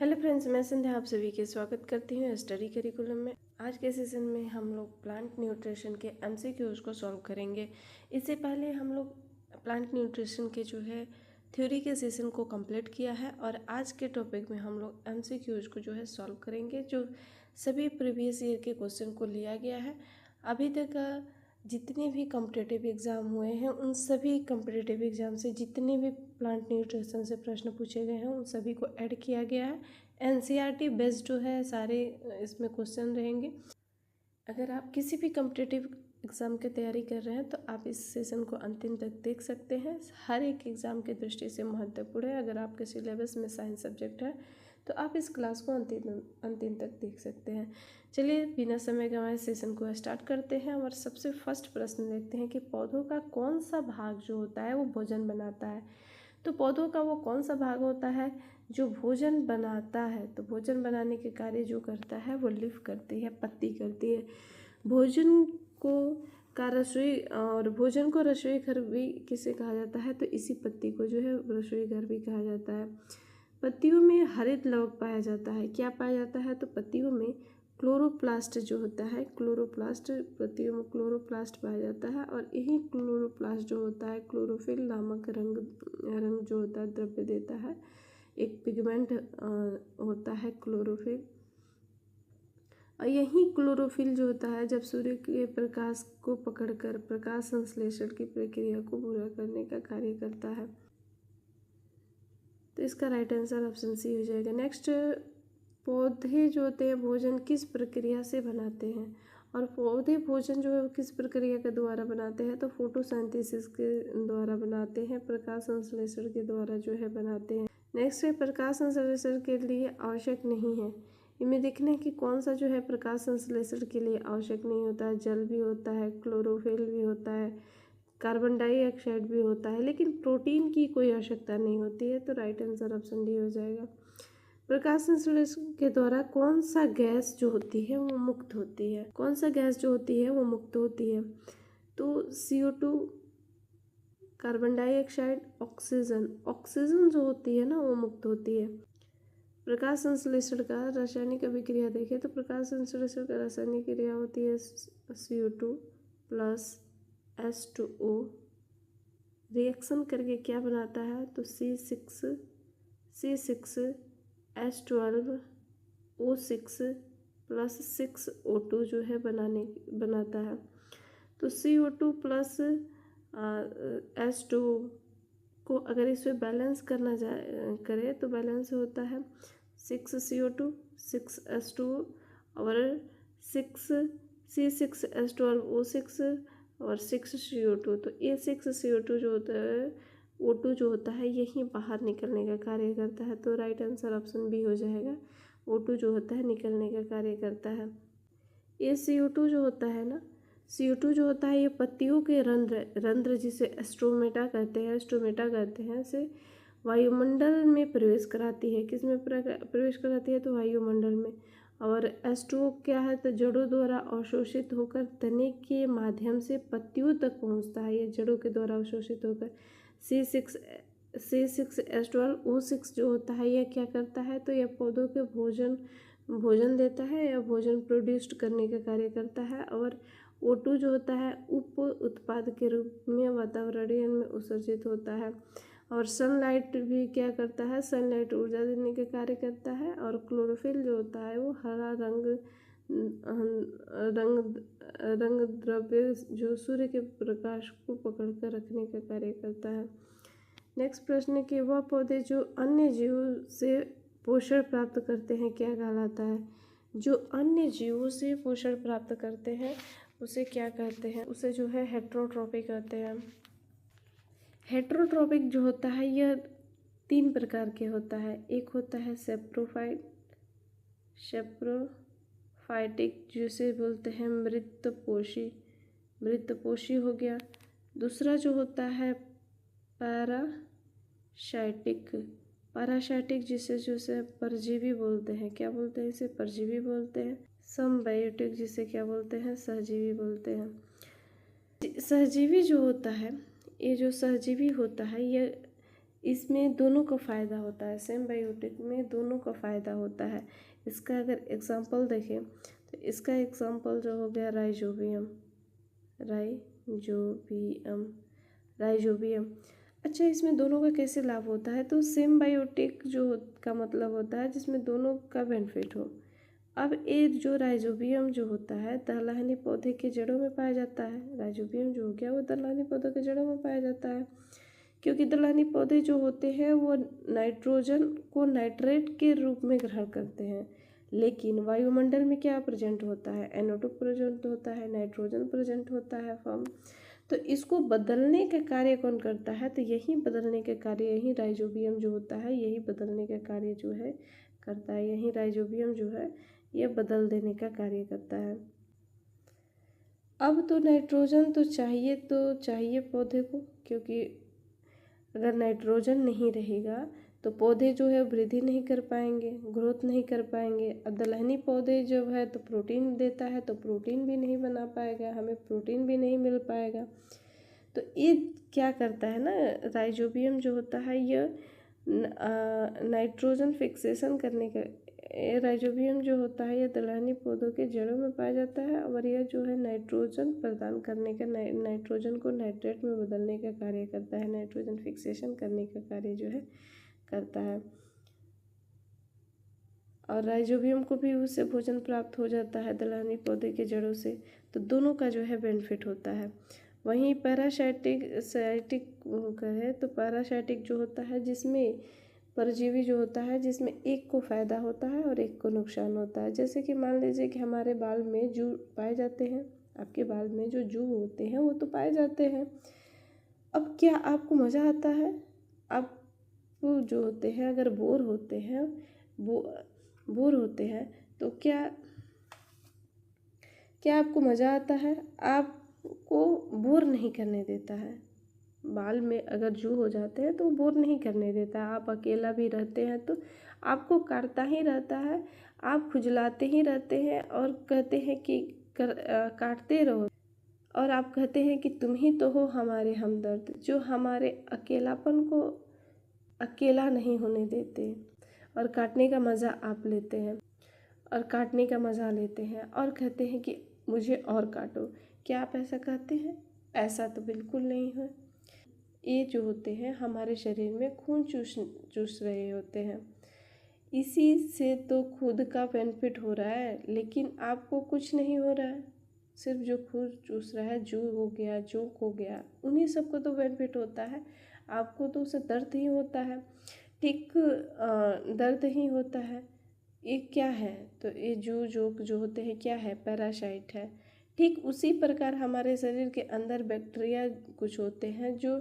Hello friends, मैं संध्या आप सभी के स्वागत करती हूँ स्टडी करिकुलम में। आज के सेशन में हम लोग प्लांट न्यूट्रिशन के एमसीक्यूज को सॉल्व करेंगे। इससे पहले हम लोग प्लांट न्यूट्रिशन के जो है थ्योरी के सेशन को कंप्लीट किया है और आज के टॉपिक में हम लोग एमसीक्यूज को जो है सॉल्व करेंगे, जो सभी प्रीवियस ईयर के क्वेश्चन को लिया गया है। अभी तक जितने भी कॉम्पिटिटिव एग्ज़ाम हुए हैं उन सभी कॉम्पिटिटिव एग्ज़ाम से जितने भी प्लांट न्यूट्रिशन से प्रश्न पूछे गए हैं उन सभी को ऐड किया गया है। एनसीईआरटी बेस्ड जो है सारे इसमें क्वेश्चन रहेंगे। अगर आप किसी भी कॉम्पिटिटिव एग्ज़ाम की तैयारी कर रहे हैं तो आप इस सेशन को अंतिम तक देख सकते हैं। हर एक एग्ज़ाम की दृष्टि से महत्वपूर्ण है। अगर आपके सिलेबस में साइंस सब्जेक्ट है तो आप इस क्लास को अंतिम तक देख सकते हैं। चलिए बिना समय गंवाए सेशन को स्टार्ट करते हैं और सबसे फर्स्ट प्रश्न देखते हैं कि पौधों का कौन सा भाग जो होता है वो भोजन बनाता है। तो पौधों का वो कौन सा भाग होता है जो भोजन बनाता है। तो भोजन बनाने के कार्य जो करता है वो लीफ करती है, पत्ती करती है। भोजन को भोजन को रसोई घर भी किसे कहा जाता है, तो इसी पत्ती को जो है रसोई घर भी कहा जाता है। पत्तियों में हरित लवक पाया जाता है। क्या पाया जाता है, तो पत्तियों में क्लोरोप्लास्ट जो होता है, पत्तियों में क्लोरोप्लास्ट पाया जाता है और यही क्लोरोप्लास्ट जो होता है क्लोरोफिल नामक रंग जो होता है द्रव्य देता है। एक पिगमेंट होता है क्लोरोफिल, और यही क्लोरोफिल जो होता है जब सूर्य के प्रकाश को पकड़कर प्रकाश संश्लेषण की प्रक्रिया को पूरा करने का कार्य करता है। तो इसका राइट आंसर ऑप्शन सी हो जाएगा। नेक्स्ट, पौधे जो होते हैं भोजन किस प्रक्रिया से बनाते हैं, और पौधे भोजन जो है किस प्रक्रिया के द्वारा बनाते हैं, तो फोटोसिंथेसिस के द्वारा बनाते हैं, प्रकाश संश्लेषण के द्वारा जो है बनाते हैं। नेक्स्ट है, प्रकाश संश्लेषण के लिए आवश्यक नहीं है। इनमें देखना है कि कौन सा जो है प्रकाश संश्लेषण के लिए आवश्यक नहीं होता है। जल भी होता है, क्लोरोफिल भी होता है, कार्बन डाइऑक्साइड भी होता है, लेकिन प्रोटीन की कोई आवश्यकता नहीं होती है। तो राइट आंसर ऑप्शन डी हो जाएगा। प्रकाश संश्लेषण के द्वारा कौन सा गैस जो होती है वो मुक्त होती है, कौन सा गैस जो होती है वो मुक्त होती है, तो CO2, कार्बन डाइऑक्साइड, ऑक्सीजन जो होती है ना वो मुक्त होती है। प्रकाश संश्लेषण का रासायनिक अभिक्रिया देखें तो प्रकाश संश्लेषण का रासायनिक क्रिया होती है CO2 प्लस H2O, रिएक्शन करके क्या बनाता है, तो C6H12O6 प्लस 6O2 जो है बनाता है। तो CO2 प्लस H2 को अगर इसमें बैलेंस करे तो बैलेंस होता है 6CO2 6H2O और 6C6H12O6 और 6CO2। तो ये 6CO2 जो होता है O2 जो होता है यही बाहर निकलने का कार्य करता है। तो राइट आंसर ऑप्शन बी हो जाएगा। O2 जो होता है निकलने का कार्य करता है। ये CO2 जो होता है ना, CO2 जो होता है ये पत्तियों के रंध्र जिसे स्टोमेटा कहते हैं से वायुमंडल में प्रवेश कराती है। किस में प्रवेश कराती है, तो वायुमंडल में। और H2O क्या है, तो जड़ों द्वारा अवशोषित होकर तने के माध्यम से पत्तियों तक पहुंचता है। ये जड़ों के द्वारा अवशोषित होकर C6H12O6 जो होता है यह क्या करता है, तो यह पौधों के भोजन देता है या भोजन प्रोड्यूस्ड करने का कार्य करता है। और O2 जो होता है उप उत्पाद के रूप में वातावरण में उत्सर्जित होता है। और सनलाइट भी क्या करता है, सनलाइट ऊर्जा देने का कार्य करता है। और क्लोरोफिल जो होता है वो हरा रंग द्रव्य जो सूर्य के प्रकाश को पकड़कर रखने का कार्य करता है। नेक्स्ट प्रश्न है कि वह पौधे जो अन्य जीवों से पोषण प्राप्त करते हैं क्या कहलाता है। जो अन्य जीवों से पोषण प्राप्त करते हैं उसे क्या कहते हैं, उसे जो है हेट्रोट्रॉपिक कहते हैं। हेट्रोट्रॉपिक जो होता है यह 3 प्रकार के होता है। एक होता है सेप्रोफाइटिक जिसे बोलते हैं मृतपोषी हो गया। दूसरा जो होता है पैरासाइटिक जिसे परजीवी बोलते हैं। क्या बोलते हैं इसे, परजीवी बोलते हैं। समबायोटिक जिसे क्या बोलते हैं, सहजीवी बोलते हैं। सहजीवी जो होता है, ये जो सहजीवी होता है इसमें दोनों का फ़ायदा होता है, सिम्बायोटिक में दोनों का फ़ायदा होता है। इसका अगर एग्जांपल देखें तो इसका एग्जांपल जो हो गया राइजोबियम, राइजोबियम राइजोबियम। अच्छा, इसमें दोनों का कैसे लाभ होता है, तो सिम्बायोटिक का मतलब होता है जिसमें दोनों का बेनिफिट हो। अब ये जो राइजोबियम जो होता है दलहनी पौधे के जड़ों में पाया जाता है। राइजोबियम जो हो गया वो दलहनी पौधों के जड़ों में पाया जाता है, क्योंकि दलहनी पौधे जो होते हैं वो नाइट्रोजन को नाइट्रेट के रूप में ग्रहण करते हैं। लेकिन वायुमंडल में क्या प्रेजेंट होता है, NO2 प्रेजेंट होता है, नाइट्रोजन प्रेजेंट होता है फॉर्म। तो इसको बदलने का कार्य कौन करता है, तो यही बदलने का कार्य यही राइजोबियम जो होता है यही बदलने का कार्य जो है करता है। यही राइजोबियम जो है ये बदल देने का कार्य करता है। अब तो नाइट्रोजन तो चाहिए पौधे को, क्योंकि अगर नाइट्रोजन नहीं रहेगा तो पौधे जो है वृद्धि नहीं कर पाएंगे, ग्रोथ नहीं कर पाएंगे। अब दलहनी पौधे जो है तो प्रोटीन देता है, तो प्रोटीन भी नहीं बना पाएगा, हमें प्रोटीन भी नहीं मिल पाएगा। तो ये क्या करता है ना, राइजोबियम जो होता है यह नाइट्रोजन फिक्सेशन करने का, राइजोबियम जो होता है यह दलहनी पौधों के जड़ों में पाया जाता है और यह जो है नाइट्रोजन प्रदान करने का, नाइट्रोजन को नाइट्रेट में बदलने का कार्य करता है, नाइट्रोजन फिक्सेशन करने का कार्य जो है करता है। और राइजोबियम को भी उससे भोजन प्राप्त हो जाता है दलहनी पौधे के जड़ों से, तो दोनों का जो है बेनिफिट होता है। वहीं पैरासाइटिक है तो पैरासाइटिक जो होता है जिसमें परजीवी जो होता है जिसमें एक को फ़ायदा होता है और एक को नुकसान होता है। जैसे कि मान लीजिए कि हमारे बाल में जू पाए जाते हैं, आपके बाल में जो जू होते हैं वो तो पाए जाते हैं। अब क्या आपको मज़ा आता है, आप जो होते हैं अगर बोर होते हैं तो क्या आपको मज़ा आता है, आपको बोर नहीं करने देता है। बाल में अगर जू हो जाते हैं तो बोर नहीं करने देता है। आप अकेला भी रहते हैं तो आपको काटता ही रहता है, आप खुजलाते ही रहते हैं और कहते हैं कि काटते रहो, और आप कहते हैं कि तुम ही तो हो हमारे हमदर्द, जो हमारे अकेलापन को अकेला नहीं होने देते। और काटने का मज़ा आप लेते हैं और काटने का मज़ा लेते हैं और कहते हैं कि मुझे और काटो। क्या आप ऐसा कहते हैं? ऐसा तो बिल्कुल नहीं है। ये जो होते हैं हमारे शरीर में खून चूस रहे होते हैं, इसी से तो खुद का बेनिफिट हो रहा है, लेकिन आपको कुछ नहीं हो रहा है। सिर्फ जो खून चूस रहा है, जू हो गया, जोंक हो गया, उन्हीं सबको तो बेनिफिट होता है, आपको तो उससे दर्द ही होता है। ठीक दर्द ही होता है। ये क्या है, तो ये जू जोंक जो होते हैं क्या है, पैरासाइट है। ठीक उसी प्रकार हमारे शरीर के अंदर बैक्टीरिया कुछ होते हैं जो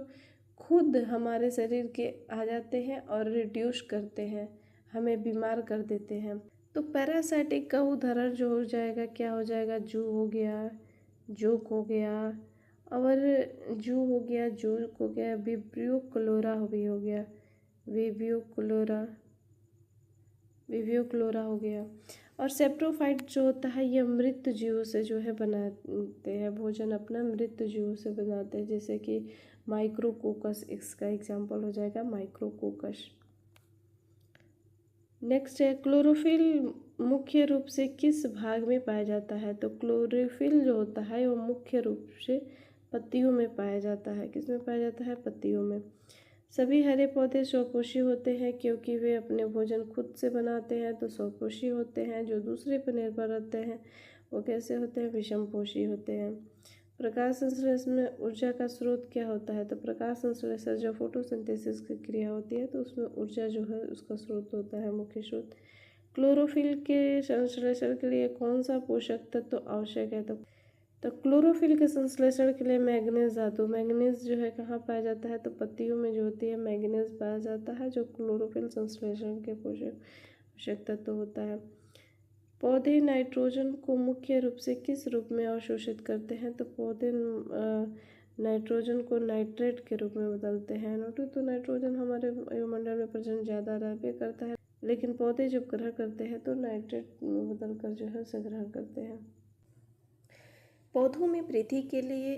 खुद हमारे शरीर के आ जाते हैं और रिड्यूस करते हैं, हमें बीमार कर देते हैं। तो पैरासाइटिक का उदाहरण जो हो जाएगा क्या हो जाएगा, जू हो गया, जोंक हो गया, और जू हो गया, जोंक हो गया, विब्रियो क्लोरा भी हो गया, विवियो क्लोरा हो गया। और सेप्टोफाइट जो होता है ये मृत जीवों से जो है बनाते हैं भोजन, अपना मृत जीवों से बनाते हैं, जैसे कि माइक्रोकोकस इसका एग्जाम्पल हो जाएगा, माइक्रोकोकस। नेक्स्ट है क्लोरोफिल मुख्य रूप से किस भाग में पाया जाता है, तो क्लोरोफिल जो होता है वो मुख्य रूप से पत्तियों में पाया जाता है। किस में पाया जाता है, पत्तियों में। सभी हरे पौधे स्वपोषी होते हैं क्योंकि वे अपने भोजन खुद से बनाते हैं, तो स्वपोषी होते हैं। जो दूसरे पर निर्भर रहते हैं वो कैसे होते हैं, विषमपोषी होते हैं। प्रकाश संश्लेषण में ऊर्जा का स्रोत क्या होता है, तो प्रकाश संश्लेषण जो फोटोसिंथेसिस की क्रिया होती है तो उसमें ऊर्जा जो है उसका स्रोत होता है, मुख्य स्रोत। क्लोरोफिल के संश्लेषण के लिए कौन सा पोषक तत्व आवश्यक है, तो क्लोरोफिल के संश्लेषण के लिए मैग्नीज धातु, मैग्नीज जो है कहाँ पाया जाता है, तो पत्तियों में जो होती है मैग्नीज पाया जाता है, जो क्लोरोफिल संश्लेषण के पोषक तत्व होता है। पौधे नाइट्रोजन को मुख्य रूप से किस रूप में अवशोषित करते हैं, तो पौधे नाइट्रोजन को नाइट्रेट के रूप में बदलते हैं। NO2 तो नाइट्रोजन हमारे वायुमंडल में प्रेजेंट ज़्यादा रहते करता है, लेकिन पौधे जब ग्रहण करते हैं तो नाइट्रेट में बदल कर जो है उसे ग्रहण करते हैं। पौधों में वृद्धि के लिए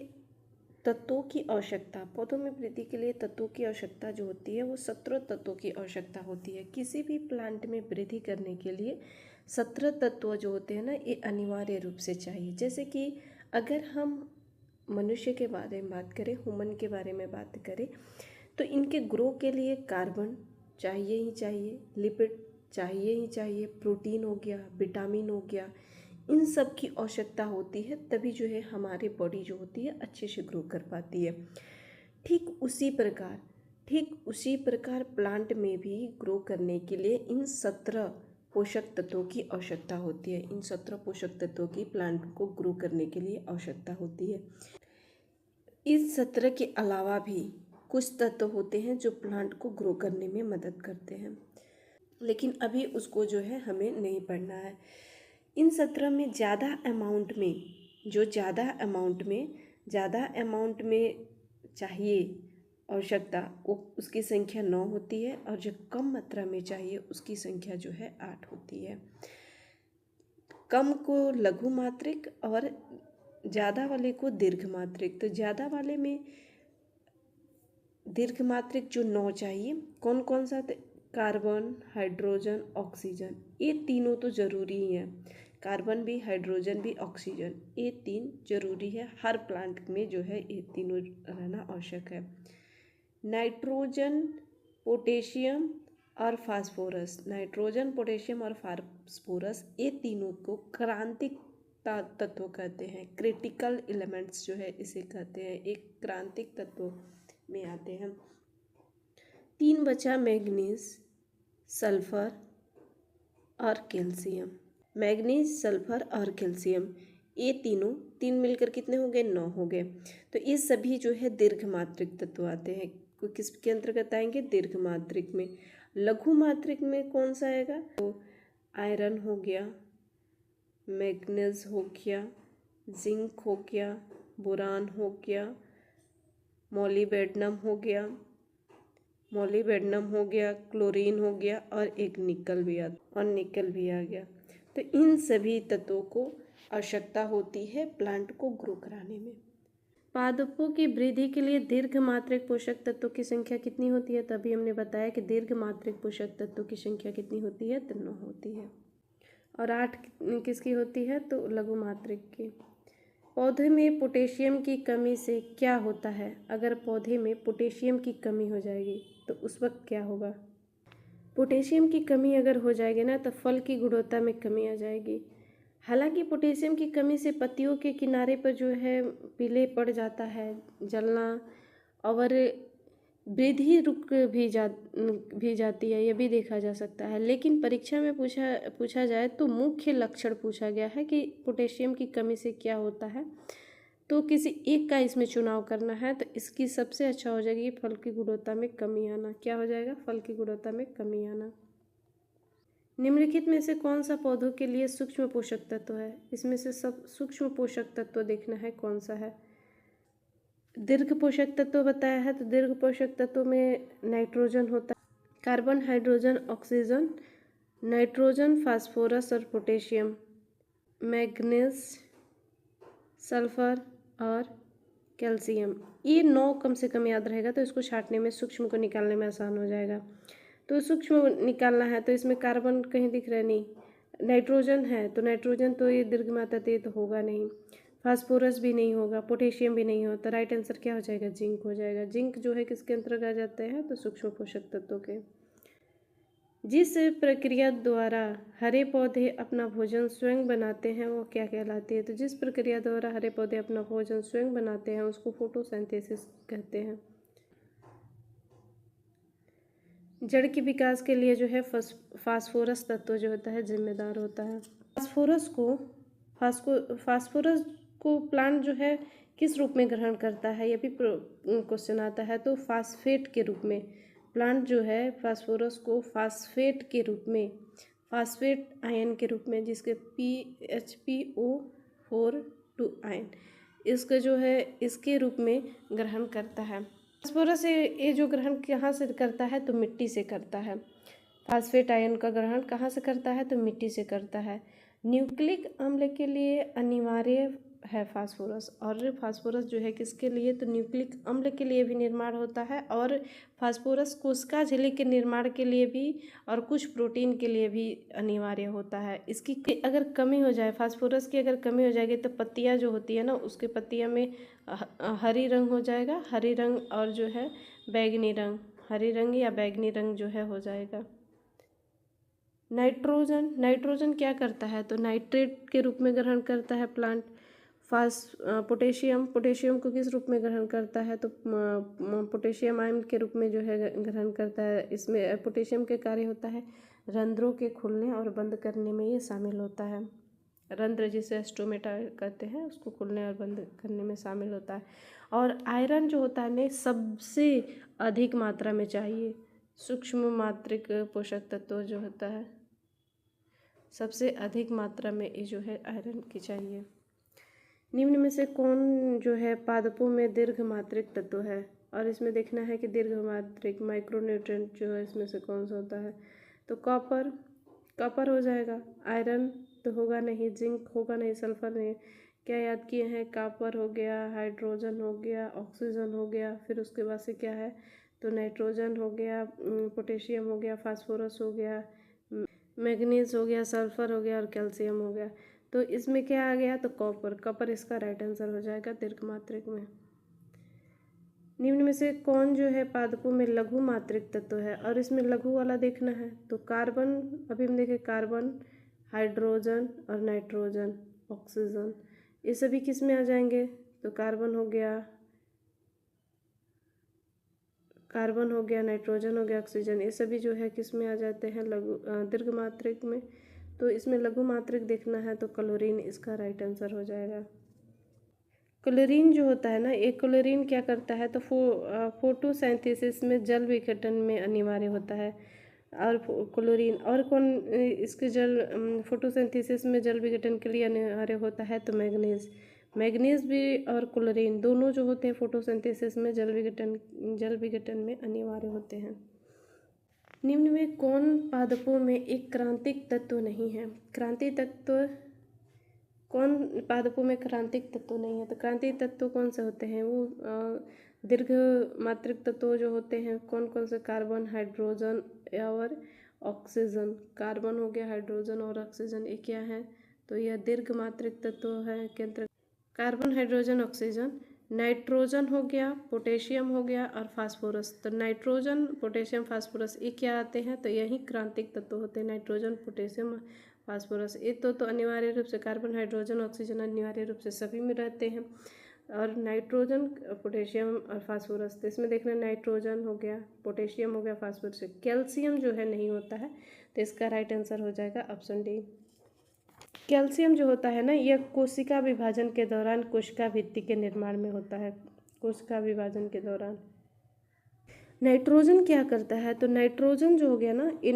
तत्वों की आवश्यकता। पौधों में वृद्धि के लिए तत्वों की आवश्यकता जो होती है वो 17 तत्वों की आवश्यकता होती है। किसी भी प्लांट में वृद्धि करने के लिए 17 तत्व जो होते हैं ना, ये अनिवार्य रूप से चाहिए। जैसे कि अगर हम मनुष्य के बारे में बात करें, ह्यूमन के बारे में बात करें, तो इनके ग्रो के लिए कार्बन चाहिए ही चाहिए, लिपिड चाहिए ही चाहिए, प्रोटीन हो गया, विटामिन हो गया, इन सब की आवश्यकता होती है, तभी जो है हमारी बॉडी जो होती है अच्छे से ग्रो कर पाती है। ठीक उसी प्रकार प्लांट में भी ग्रो करने के लिए इन 17 पोषक तत्वों की आवश्यकता होती है। इन 17 पोषक तत्वों की प्लांट को ग्रो करने के लिए आवश्यकता होती है। इस 17 के अलावा भी कुछ तत्व होते हैं जो प्लांट को ग्रो करने में मदद करते हैं, लेकिन अभी उसको जो है हमें नहीं पढ़ना है। इन 17 में ज़्यादा अमाउंट में चाहिए आवश्यकता, वो उसकी संख्या 9 होती है, और जो कम मात्रा में चाहिए उसकी संख्या जो है 8 होती है। कम को लघु मात्रिक और ज़्यादा वाले को दीर्घ मात्रिक। तो ज़्यादा वाले में दीर्घ मात्रिक जो 9 चाहिए, कौन कौन सा? कार्बन, हाइड्रोजन, ऑक्सीजन, ये तीनों तो ज़रूरी ही है। कार्बन भी, हाइड्रोजन भी, ऑक्सीजन, ये 3 जरूरी है। हर प्लांट में जो है ये तीनों रहना आवश्यक है। नाइट्रोजन, पोटेशियम और फास्फोरस, ये तीनों को क्रांतिक तत्व कहते हैं। क्रिटिकल एलिमेंट्स जो है इसे कहते हैं, एक क्रांतिक तत्व में आते हैं। 3 बचा मैग्नीज, सल्फर और कैल्शियम। ये तीन मिलकर कितने हो गए? 9 हो गए। तो ये सभी जो है दीर्घ मात्रिक तत्व आते हैं। किसके अंतर्गत आएंगे? दीर्घ मात्रिक में। लघु मात्रिक में कौन सा आएगा? तो आयरन हो गया, मैग्नीज हो गया, जिंक हो गया, बोरान हो गया, मोलिब्डेनम हो गया, क्लोरीन हो गया, और एक निकल भी आ गया। तो इन सभी तत्वों को आवश्यकता होती है प्लांट को ग्रो कराने में। पादपों की वृद्धि के लिए दीर्घ मात्रिक पोषक तत्वों की संख्या कितनी होती है? तभी हमने बताया कि दीर्घ मात्रिक पोषक तत्वों की संख्या कितनी होती है? 3 होती है। और 8 किसकी होती है? तो लघु मात्रिक की। पौधे में पोटेशियम की कमी से क्या होता है? अगर पौधे में पोटेशियम की कमी हो जाएगी तो उस वक्त क्या होगा? पोटेशियम की कमी अगर हो जाएगी ना, तो फल की गुणवत्ता में कमी आ जाएगी। हालांकि पोटेशियम की कमी से पत्तियों के किनारे पर जो है पीले पड़ जाता है, जलना और वृद्धि रुक भी जाती है, यह भी देखा जा सकता है। लेकिन परीक्षा में पूछा जाए तो मुख्य लक्षण पूछा गया है कि पोटेशियम की कमी से क्या होता है, तो किसी एक का इसमें चुनाव करना है। तो इसकी सबसे अच्छा हो जाएगी फल की गुणवत्ता में कमी आना। क्या हो जाएगा? फल की गुणवत्ता में कमी आना। निम्नलिखित में से कौन सा पौधों के लिए सूक्ष्म पोषक तत्व है? इसमें से सब सूक्ष्म पोषक तत्व देखना है कौन सा है। दीर्घ पोषक तत्व बताया है, तो दीर्घ पोषक तत्व में नाइट्रोजन होता है, carbon, hydrogen, oxygen, nitrogen, phosphorus और पोटेशियम, मैग्नीज, सल्फर और कैल्शियम। ये 9 कम से कम याद रहेगा, तो इसको छांटने में, सूक्ष्म को निकालने में आसान हो जाएगा। तो सूक्ष्म निकालना है तो इसमें कार्बन कहीं दिख रहा नहीं, नाइट्रोजन है तो नाइट्रोजन तो ये दीर्घ मात्रा तो होगा नहीं, फास्फोरस भी नहीं होगा, पोटेशियम भी नहीं होता। राइट आंसर क्या हो जाएगा? जिंक हो जाएगा। जिंक जो है किसके अंतर्गत आ जाते हैं? तो सूक्ष्म पोषक तत्वों के। जिस प्रक्रिया द्वारा हरे पौधे अपना भोजन स्वयं बनाते हैं वो क्या कहलाती है? तो जिस प्रक्रिया द्वारा हरे पौधे अपना भोजन स्वयं बनाते हैं उसको फोटोसिंथेसिस कहते हैं। जड़ के विकास के लिए जो है फास्फोरस तत्व जो होता है जिम्मेदार होता है। फास्फोरस को प्लांट जो है किस रूप में ग्रहण करता है? ये भी क्वेश्चन आता है। तो फास्फेट के रूप में प्लांट जो है फास्फोरस को फास्फेट के रूप में, फास्फेट आयन के रूप में, जिसके PHPO4 आयन, इसका जो है इसके रूप में ग्रहण करता है। फास्फोरस ये जो ग्रहण कहाँ से करता है? तो मिट्टी से करता है। फास्फेट आयन का ग्रहण कहाँ से करता है? तो मिट्टी से करता है। न्यूक्लिक अम्ल के लिए अनिवार्य है फास्फोरस। और फास्फोरस जो है किसके लिए, तो न्यूक्लिक अम्ल के लिए भी निर्माण होता है, और फास्फोरस कोशिका झिल्ली के निर्माण के लिए भी और कुछ प्रोटीन के लिए भी अनिवार्य होता है। इसकी अगर कमी हो जाए, फास्फोरस की अगर कमी हो जाएगी तो पत्तियां जो होती है ना, उसके पत्तियां में हरी रंग हो जाएगा, हरी रंग, और जो है बैगनी रंग, हरी रंग या बैगनी रंग जो है हो जाएगा। नाइट्रोजन, नाइट्रोजन क्या करता है, तो नाइट्रेट के रूप में ग्रहण करता है प्लांट। पोटेशियम, पोटेशियम को किस रूप में ग्रहण करता है, तो पोटेशियम आयन के रूप में जो है ग्रहण करता है। इसमें पोटेशियम के कार्य होता है रंध्रों के खुलने और बंद करने में, ये शामिल होता है। रंध्र जिसे स्टोमेटा कहते हैं, उसको खुलने और बंद करने में शामिल होता है। और आयरन जो होता है ने सबसे अधिक मात्रा में चाहिए। सूक्ष्म मात्रिक पोषक तत्व जो होता है सबसे अधिक मात्रा में ये जो है आयरन की चाहिए। निम्न में से कौन जो है पादपों में दीर्घ मात्रिक तत्व है, और इसमें देखना है कि दीर्घ मात्रिक माइक्रोन्यूट्रिएंट जो है इसमें से कौन सा होता है, तो कॉपर, कॉपर हो जाएगा। आयरन तो होगा नहीं, जिंक होगा नहीं, सल्फर नहीं। क्या याद किए हैं, कॉपर हो गया, हाइड्रोजन हो गया, ऑक्सीजन हो गया, फिर उसके बाद से क्या है, तो नाइट्रोजन हो गया, पोटेशियम हो गया, फास्फोरस हो गया, मैग्नीज हो गया, सल्फर हो गया और कैल्शियम हो गया। तो इसमें क्या आ गया, तो कॉपर, कॉपर इसका राइट आंसर हो जाएगा दीर्घ मात्रिक में। निम्न में से कौन जो है पादपों में लघु मात्रिक तत्व है, और इसमें लघु वाला देखना है, तो कार्बन, अभी हम देखें कार्बन, हाइड्रोजन और नाइट्रोजन, ऑक्सीजन, ये सभी किस में आ जाएंगे, तो कार्बन हो गया, कार्बन हो गया, नाइट्रोजन हो गया, ऑक्सीजन, ये सभी जो है किस में आ जाते हैं, लघु दीर्घ मात्रिक में। तो इसमें लघु मात्रिक देखना है, तो क्लोरीन इसका राइट आंसर हो जाएगा। क्लोरीन जो होता है ना, एक क्लोरीन क्या करता है, तो फोटोसिंथेसिस में जल विघटन में अनिवार्य होता है। और क्लोरीन और कौन इसके जल फोटोसिंथेसिस में जल विघटन के लिए अनिवार्य होता है, तो मैग्नीज, मैग्नीज भी और क्लोरीन दोनों जो होते हैं फोटोसिंथेसिस में जल विघटन में अनिवार्य होते हैं। निम्न में कौन पादपों में एक क्रांतिक तत्व नहीं है, क्रांति तत्व कौन पादपों में क्रांतिक तत्व नहीं है, तो क्रांतिक तत्व कौन से होते हैं, वो दीर्घ मात्रिक तत्व जो होते हैं कौन कौन से, कार्बन, हाइड्रोजन और ऑक्सीजन। कार्बन हो गया, हाइड्रोजन और ऑक्सीजन, ये क्या है, तो यह दीर्घ मात्रिक तत्व है के अंतर्गत। Carbon, hydrogen, oxygen. नाइट्रोजन हो गया, पोटेशियम हो गया और फास्फोरस। तो नाइट्रोजन, पोटेशियम, फास्फोरस ये क्या आते हैं, तो यही क्रांतिक तत्व होते हैं, नाइट्रोजन, पोटेशियम, फास्फोरस। ये तो अनिवार्य रूप से कार्बन, हाइड्रोजन, ऑक्सीजन अनिवार्य रूप से सभी में रहते हैं, और नाइट्रोजन, पोटेशियम और फास्फोरस। तो इसमें देखना नाइट्रोजन हो गया, पोटेशियम हो गया, फास्फोरस। कैल्शियम जो है नहीं होता है, तो इसका राइट आंसर हो जाएगा ऑप्शन डी। कैल्शियम जो होता है ना, यह कोशिका विभाजन के दौरान कोशिका भित्ति के निर्माण में होता है, कोशिका विभाजन के दौरान। नाइट्रोजन क्या करता है, तो नाइट्रोजन जो हो गया ना, ये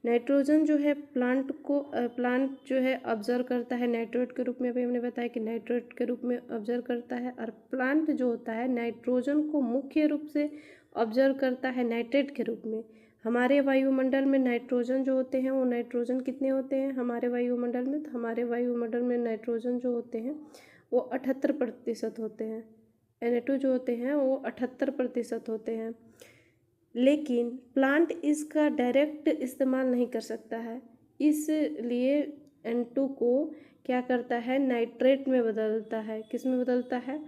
नाइट्रोजन जो है प्लांट जो है ऑब्जर्व करता है नाइट्रेट के रूप में, अभी हमने बताया कि नाइट्रेट के रूप में ऑब्जर्व करता है। और प्लांट जो होता है नाइट्रोजन को मुख्य रूप से ऑब्जर्व करता है नाइट्रेट के रूप में। हमारे वायुमंडल में नाइट्रोजन जो होते हैं वो नाइट्रोजन कितने होते हैं हमारे वायुमंडल में, तो हमारे वायुमंडल में नाइट्रोजन जो होते हैं वो 78% होते हैं। Na2 जो होते हैं वो 78% होते हैं। लेकिन प्लांट इसका डायरेक्ट इस्तेमाल नहीं कर सकता है, इसलिए N2 को क्या करता है, नाइट्रेट में बदलता है। किस में बदलता है,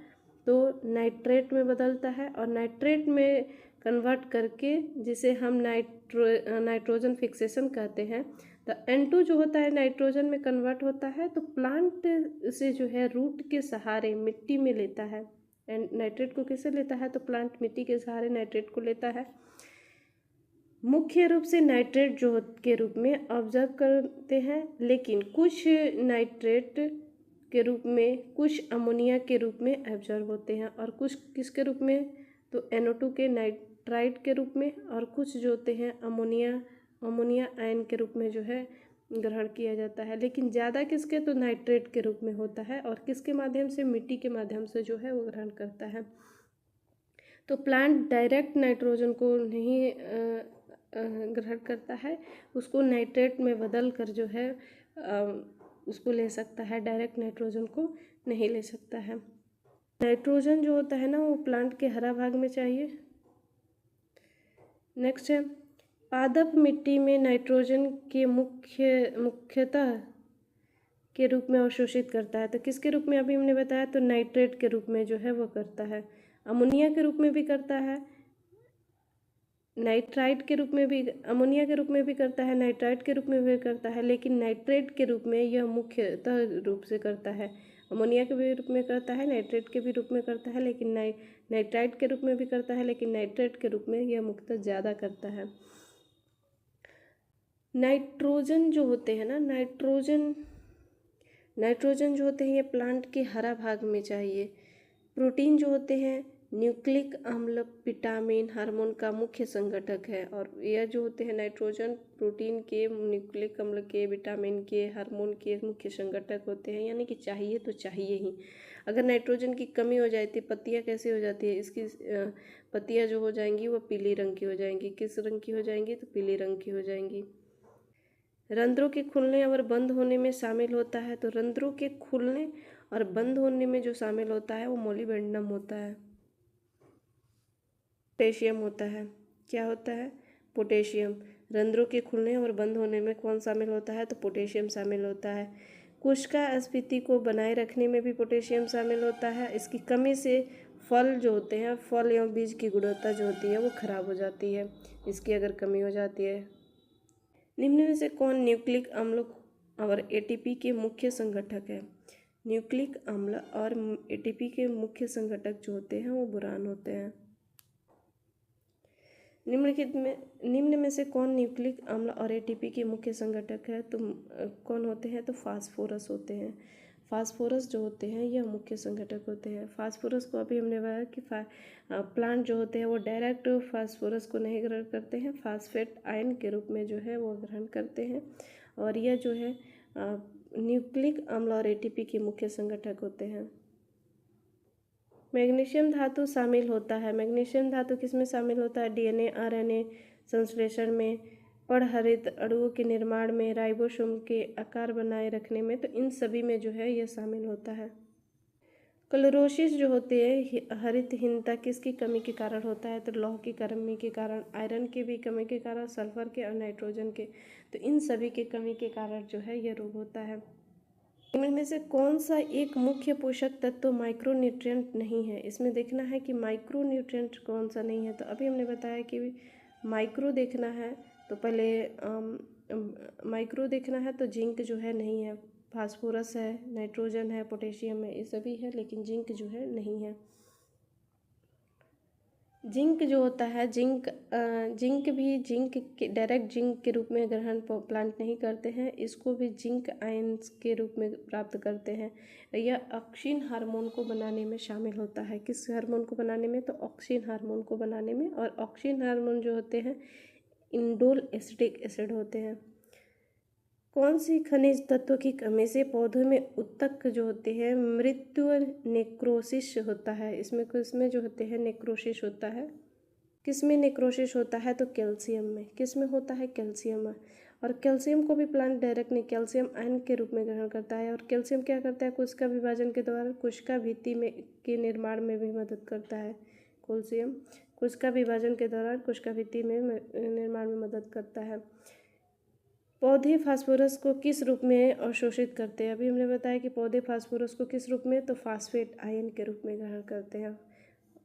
तो नाइट्रेट में बदलता है, और नाइट्रेट में कन्वर्ट करके जिसे हम नाइट्रोजन फिक्सेशन कहते हैं। तो N2 जो होता है नाइट्रोजन में कन्वर्ट होता है, तो प्लांट से जो है रूट के सहारे मिट्टी में लेता है। नाइट्रेट को किससे लेता है, तो प्लांट मिट्टी के सहारे नाइट्रेट को लेता है। मुख्य रूप से नाइट्रेट जो के रूप में ऑब्जर्व करते हैं, लेकिन कुछ नाइट्रेट के रूप में, कुछ अमोनिया के रूप में ऑब्जर्व होते हैं, और कुछ किसके रूप में, तो NO2 के नाइट्राइट के रूप में, और कुछ जो होते हैं अमोनिया आयन के रूप में जो है ग्रहण किया जाता है। लेकिन ज़्यादा किसके, तो नाइट्रेट के रूप में होता है, और किसके माध्यम से, मिट्टी के माध्यम से जो है वो ग्रहण करता है। तो प्लांट डायरेक्ट नाइट्रोजन को नहीं ग्रहण करता है, उसको नाइट्रेट में बदल कर जो है उसको ले सकता है, डायरेक्ट नाइट्रोजन को नहीं ले सकता है। नाइट्रोजन जो होता है ना वो प्लांट के हरा भाग में चाहिए। नेक्स्ट है, पादप मिट्टी में नाइट्रोजन के मुख्यतः के रूप में अवशोषित करता है। तो किसके रूप में अभी हमने बताया, तो नाइट्रेट के रूप में जो है वो करता है। अमोनिया के रूप में भी करता है, नाइट्राइट के रूप में भी, अमोनिया के रूप में भी करता है, नाइट्राइट के रूप में भी करता है, लेकिन नाइट्रेट के रूप में यह मुख्यतः रूप से करता है। अमोनिया के भी रूप में करता है, नाइट्रेट के भी रूप में करता है, लेकिन नाइट्राइट के रूप में भी करता है, लेकिन नाइट्रेट के रूप में यह मुख्यतः ज़्यादा करता है। नाइट्रोजन जो होते हैं ना, नाइट्रोजन जो होते हैं ये प्लांट के हरा भाग में चाहिए। प्रोटीन जो होते हैं न्यूक्लिक अम्ल, विटामिन, हार्मोन का मुख्य संगठक है। और यह जो होते हैं नाइट्रोजन प्रोटीन के, न्यूक्लिक अम्ल के, विटामिन के, हार्मोन के मुख्य संगठक होते हैं, यानी कि चाहिए तो चाहिए ही। अगर नाइट्रोजन की कमी हो जाती, पत्तियाँ कैसे हो जाती है, इसकी पत्तियाँ जो हो जाएंगी वो पीली रंग की हो जाएंगी। किस रंग की हो जाएंगी, तो पीली रंग की हो जाएंगी। रंध्रों के खुलने और बंद होने में शामिल होता है। तो रंध्रों के खुलने और बंद होने में जो शामिल होता है वो मोलिबेंडम होता है, पोटेशियम होता है। क्या होता है, पोटेशियम। रंध्रों के खुलने और बंद होने में कौन शामिल होता है, तो पोटेशियम शामिल होता है। कोशिका स्फीति को बनाए रखने में भी पोटेशियम शामिल होता है। इसकी कमी से फल जो होते हैं, फल एवं बीज की गुणवत्ता जो होती है वो खराब हो जाती है, इसकी अगर कमी हो जाती है। निम्न में से कौन न्यूक्लिक अम्ल और एटीपी के मुख्य संगठक है। न्यूक्लिक अम्ल और एटीपी के मुख्य संगठक जो होते हैं वो बोरान होते हैं। निम्न में से कौन न्यूक्लिक अम्ल और एटीपी के मुख्य संगठक है, तो कौन होते हैं, तो फास्फोरस होते हैं। फास्फोरस जो होते हैं यह मुख्य संगठक होते हैं। फास्फोरस को अभी हमने बताया कि प्लांट जो होते हैं वो डायरेक्ट फास्फोरस को नहीं ग्रहण करते हैं, फास्फेट आयन के रूप में जो है वो ग्रहण करते हैं। और यह जो है न्यूक्लिक अम्ल और एटीपी के मुख्य संगठक होते हैं। मैग्नीशियम धातु शामिल होता है। मैग्नीशियम धातु किसमें शामिल होता है, डीएनए आरएनए संश्लेषण में, पड़हरित अणुओं के निर्माण में, राइबोसोम के आकार बनाए रखने में, तो इन सभी में जो है यह शामिल होता है। क्लोरोसिस जो होते हैं हरितहीनता किसकी कमी के कारण होता है, तो लौह की कमी के कारण, आयरन की भी कमी के कारण, सल्फर के और नाइट्रोजन के, तो इन सभी के कमी के कारण जो है यह रोग होता है। इनमें से कौन सा एक मुख्य पोषक तत्व माइक्रोन्यूट्रिएंट नहीं है। इसमें देखना है कि माइक्रोन्यूट्रिएंट कौन सा नहीं है। तो अभी हमने बताया कि माइक्रो देखना है, तो पहले माइक्रो देखना है, तो जिंक जो है नहीं है, फास्फोरस है, नाइट्रोजन है, पोटेशियम है, ये सभी है, लेकिन जिंक जो है नहीं है। जिंक जो होता है, जिंक के डायरेक्ट जिंक के रूप में ग्रहण प्लांट नहीं करते हैं, इसको भी जिंक आयंस के रूप में प्राप्त करते हैं। यह ऑक्सिन हार्मोन को बनाने में शामिल होता है। किस हार्मोन को बनाने में, तो ऑक्सिन हार्मोन को बनाने में। और ऑक्सिन हार्मोन जो होते हैं इंडोल एसिटिक एसिड होते हैं। कौन सी खनिज तत्व की कमी से पौधों में उत्तक जो होते हैं मृत्यु नेक्रोसिस होता है। इसमें जो होते हैं नेक्रोसिस होता है। किसमें नेक्रोसिस होता है, तो कैल्शियम में। किसमें होता है, कैल्शियम में। और कैल्शियम को भी प्लांट डायरेक्ट नहीं, कैल्शियम आयन के रूप में ग्रहण करता है। और कैल्शियम क्या करता है, कोशिका विभाजन के दौरान कोशिका भित्ति में के निर्माण में भी मदद करता है। कैल्शियम कोशिका विभाजन के दौरान कोशिका भित्ति में निर्माण में मदद करता है। पौधे फास्फोरस को किस रूप में अवशोषित करते हैं। अभी हमने बताया कि पौधे फास्फोरस को किस रूप में, तो फास्फेट आयन के रूप में ग्रहण करते हैं।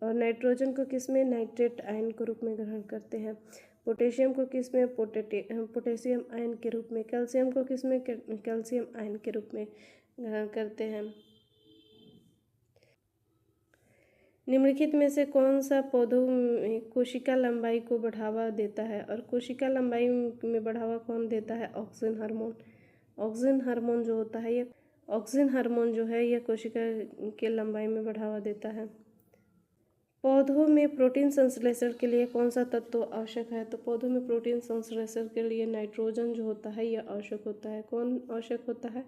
और नाइट्रोजन को किस में, नाइट्रेट आयन के रूप में ग्रहण करते हैं। पोटेशियम को किस में, पोटेशियम आयन के रूप में। कैल्शियम को किस में, कैल्शियम आयन के रूप में ग्रहण करते हैं। निम्नलिखित में से कौन सा पौधों में कोशिका लंबाई को बढ़ावा देता है। और कोशिका लंबाई में बढ़ावा कौन देता है, ऑक्सिन हार्मोन। ऑक्सिन हार्मोन जो होता है, ये ऑक्सिन हार्मोन जो है यह कोशिका के लंबाई में बढ़ावा देता है। पौधों में प्रोटीन संश्लेषण के लिए कौन सा तत्व आवश्यक है, तो पौधों में प्रोटीन संश्लेषण के लिए नाइट्रोजन जो होता है यह आवश्यक होता है। कौन आवश्यक होता है,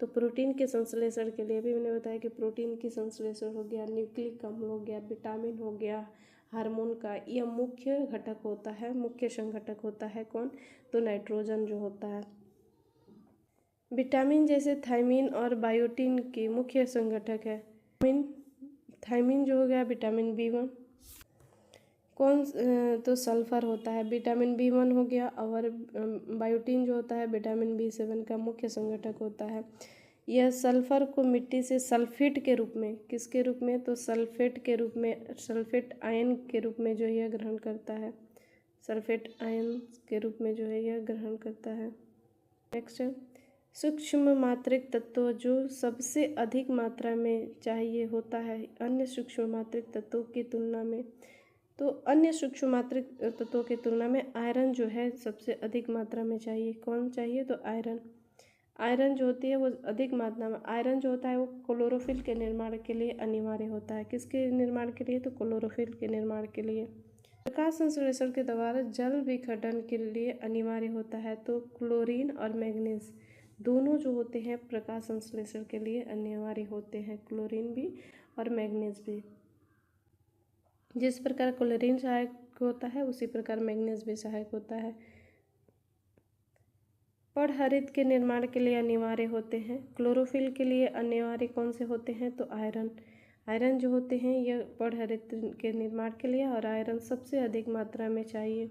तो प्रोटीन के संश्लेषण के लिए भी मैंने बताया कि प्रोटीन की संश्लेषण हो गया, न्यूक्लिक अम्ल हो गया, विटामिन हो गया, हार्मोन का, यह मुख्य घटक होता है, मुख्य संघटक होता है कौन, तो नाइट्रोजन जो होता है। विटामिन जैसे थायमीन और बायोटिन के मुख्य संगठक है। थायमीन जो हो गया विटामिन B1, तो सल्फर होता है, विटामिन B1 हो गया। और बायोटिन जो होता है विटामिन B7 का मुख्य संगठक होता है। यह सल्फर को मिट्टी से सल्फेट के रूप में, किसके रूप में, तो सल्फेट के रूप में, सल्फेट आयन के रूप में जो यह ग्रहण करता है, सल्फेट आयन के रूप में जो है यह ग्रहण करता है। नेक्स्ट है सूक्ष्म मात्रिक तत्व जो सबसे अधिक मात्रा में चाहिए होता है अन्य सूक्ष्म मात्रिक तत्वों की तुलना में। तो अन्य सूक्ष्म मात्रिक तत्वों की तुलना में आयरन जो है सबसे अधिक मात्रा में चाहिए। कौन चाहिए, तो आयरन। आयरन जो होती है वो अधिक मात्रा में, आयरन जो होता है वो क्लोरोफिल के निर्माण के लिए अनिवार्य होता है। किसके निर्माण के लिए, तो क्लोरोफिल के निर्माण के लिए। प्रकाश संश्लेषण के द्वारा जल विघटन के लिए अनिवार्य होता है। तो क्लोरीन और मैग्नीज दोनों जो होते हैं प्रकाश संश्लेषण के लिए अनिवार्य होते हैं, क्लोरीन भी और मैग्नीज भी। जिस प्रकार क्लोरीन सहायक होता है उसी प्रकार मैग्नीज भी सहायक होता है। पड़हरित के निर्माण के लिए अनिवार्य होते हैं। क्लोरोफिल के लिए अनिवार्य कौन से होते हैं, तो आयरन। आयरन जो होते हैं यह पड़हरित के निर्माण के लिए, और आयरन सबसे अधिक मात्रा में चाहिए।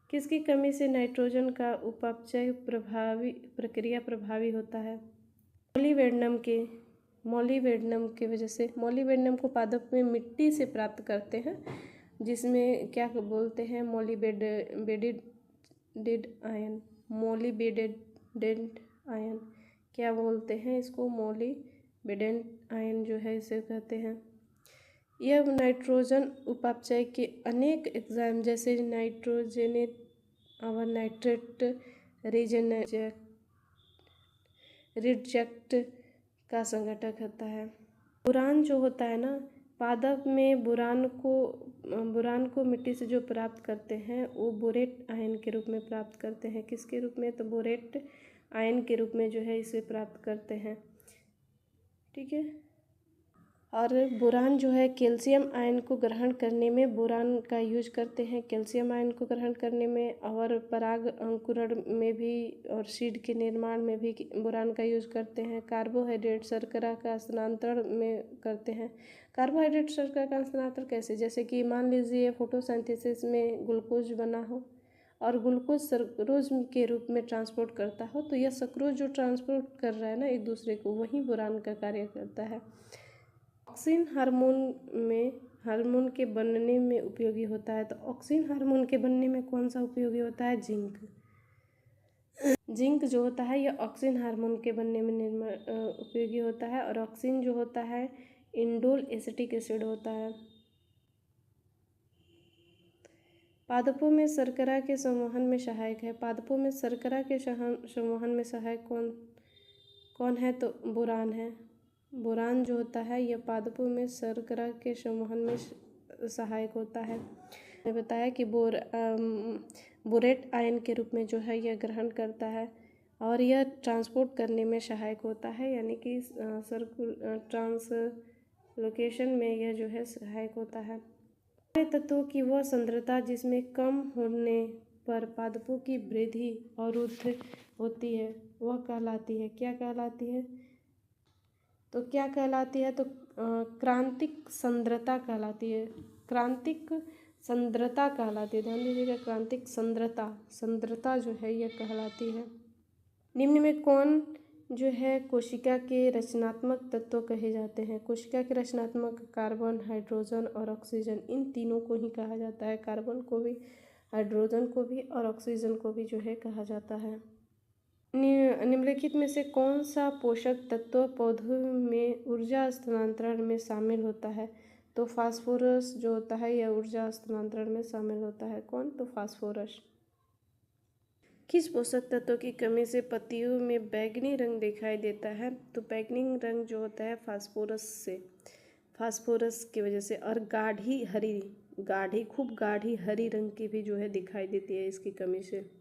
किसकी कमी से नाइट्रोजन का उपापचय प्रक्रिया प्रभावी होता है, मॉलिबेडनम की वजह से। मॉलिबेडनम को पादप में मिट्टी से प्राप्त करते हैं, जिसमें क्या बोलते हैं, मॉलिबेडेड आयन, मॉलिबेडेड आयन क्या बोलते हैं इसको, मॉलिबेडेड आयन जो है इसे कहते हैं। यह नाइट्रोजन उपापचय के अनेक एंजाइम जैसे नाइट्रोजनेट और नाइट्रेट रिजेक्ट का संगठक होता है। बोरान जो होता है ना, पादप में बोरान को मिट्टी से जो प्राप्त करते हैं वो बोरेट आयन के रूप में प्राप्त करते हैं। किसके रूप में, तो बोरेट आयन के रूप में जो है इसे प्राप्त करते हैं। ठीक है। और बोरान जो है कैल्शियम आयन को ग्रहण करने में बोरान का यूज करते हैं, कैल्शियम आयन को ग्रहण करने में, और पराग अंकुरण में भी और सीड के निर्माण में भी बोरान का यूज करते हैं। कार्बोहाइड्रेट शर्करा का स्थानांतरण में करते हैं। कार्बोहाइड्रेट शर्करा का स्थानांतरण कैसे, जैसे कि मान लीजिए फोटोसिंथेसिस में ग्लूकोज बना हो और ग्लूकोज सक्रोज के रूप में ट्रांसपोर्ट करता हो, तो यह सक्रोज जो ट्रांसपोर्ट कर रहा है ना एक दूसरे को, वही बोरान का कार्य करता है। ऑक्सिन हार्मोन के बनने में उपयोगी होता है। तो ऑक्सिन हार्मोन के बनने में कौन सा उपयोगी होता है, जिंक। जिंक जो होता है यह ऑक्सिन हार्मोन के बनने में उपयोगी होता है। और ऑक्सिन जो होता है इंडोल एसिटिक एसिड होता है। पादपों में शर्करा के संवहन में सहायक है। पादपों में शर्करा के संवहन में सहायक कौन है, तो बोरान है। बोरान जो होता है यह पादपों में शर्करा के संवहन में सहायक होता है। मैंने बताया कि बोरेट आयन के रूप में जो है यह ग्रहण करता है और यह ट्रांसपोर्ट करने में सहायक होता है, यानी कि ट्रांसलोकेशन में यह जो है सहायक होता है। तत्वों की वह सांद्रता जिसमें कम होने पर पादपों की वृद्धि अवरुद्ध होती है वह कहलाती है, क्या कहलाती है, तो क्या कहलाती है, तो क्रांतिक सांद्रता कहलाती है। क्रांतिक सांद्रता कहलाती है, ध्यान दीजिएगा, क्रांतिक सांद्रता जो है यह कहलाती है। निम्न में कौन जो है कोशिका के रचनात्मक तत्व कहे जाते हैं। कोशिका के रचनात्मक कार्बन, हाइड्रोजन और ऑक्सीजन, इन तीनों को ही कहा जाता है। कार्बन को भी, हाइड्रोजन को भी और ऑक्सीजन को भी जो है कहा जाता है। निम्नलिखित में से कौन सा पोषक तत्व पौधों में ऊर्जा स्थानांतरण में शामिल होता है, तो फास्फोरस जो होता है यह ऊर्जा स्थानांतरण में शामिल होता है। कौन, तो फास्फोरस। किस पोषक तत्व की कमी से पत्तियों में बैंगनी रंग दिखाई देता है, तो बैंगनी रंग जो होता है फास्फोरस की वजह से। और खूब गाढ़ी हरी रंग की भी जो है दिखाई देती है इसकी कमी से।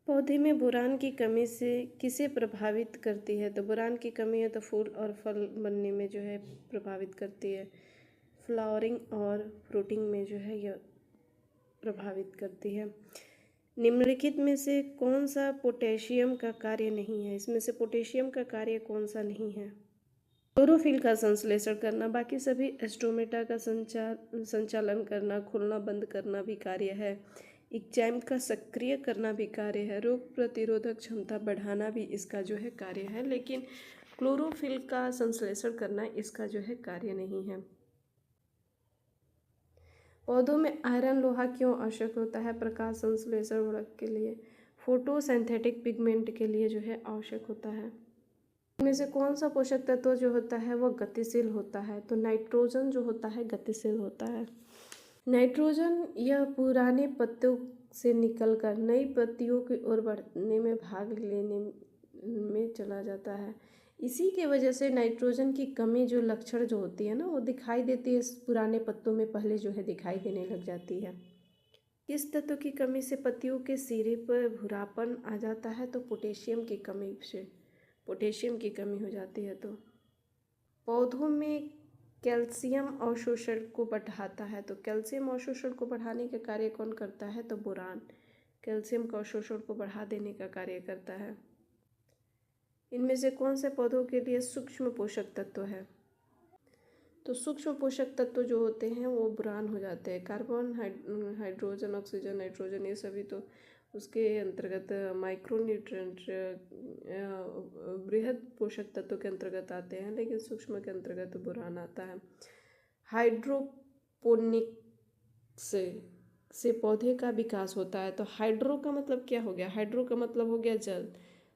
पौधे में बोरान की कमी से किसे प्रभावित करती है, तो बोरान की कमी है तो फूल और फल बनने में जो है प्रभावित करती है। फ्लावरिंग और फ्रूटिंग में जो है यह प्रभावित करती है। निम्नलिखित में से कौन सा पोटेशियम का कार्य नहीं है? इसमें से पोटेशियम का कार्य कौन सा नहीं है? क्लोरोफिल का संश्लेषण करना, बाकी सभी स्टोमेटा का संचालन करना, खोलना बंद करना भी कार्य है। एंजाइम का सक्रिय करना भी कार्य है। रोग प्रतिरोधक क्षमता बढ़ाना भी इसका जो है कार्य है, लेकिन क्लोरोफिल का संश्लेषण करना इसका जो है कार्य नहीं है। पौधों में आयरन लोहा क्यों आवश्यक होता है? प्रकाश संश्लेषण वर्धक के लिए, फोटोसिंथेटिक पिगमेंट के लिए जो है आवश्यक होता है। इनमें से कौन सा पोषक तत्व जो होता है वह गतिशील होता है? तो नाइट्रोजन जो होता है गतिशील होता है। नाइट्रोजन यह पुराने पत्तों से निकलकर नई पत्तियों की ओर बढ़ने में भाग लेने में चला जाता है। इसी के वजह से नाइट्रोजन की कमी जो लक्षण जो होती है ना वो दिखाई देती है, पुराने पत्तों में पहले जो है दिखाई देने लग जाती है। किस तत्व की कमी से पत्तियों के सिरे पर भूरापन आ जाता है? तो पोटेशियम की कमी से पोटेशियम की कमी हो जाती है। तो पौधों में कैल्शियम अवशोषण को बढ़ाता है, तो कैल्शियम अवशोषण को बढ़ाने का कार्य कौन करता है? तो बोरान कैल्शियम का अवशोषण को बढ़ा देने का कार्य करता है। इनमें से कौन से पौधों के लिए सूक्ष्म पोषक तत्व है? तो सूक्ष्म पोषक तत्व जो होते हैं वो बोरान हो जाते हैं। कार्बन, हाइड्रोजन, ऑक्सीजन, नाइट्रोजन ये सभी तो उसके अंतर्गत माइक्रोन्यूट्रिएंट बृहद पोषक तत्व के अंतर्गत आते हैं, लेकिन सूक्ष्म के अंतर्गत बोरान आता है। हाइड्रोपोनिक से पौधे का विकास होता है। तो हाइड्रो का मतलब क्या हो गया? हाइड्रो का मतलब हो गया जल,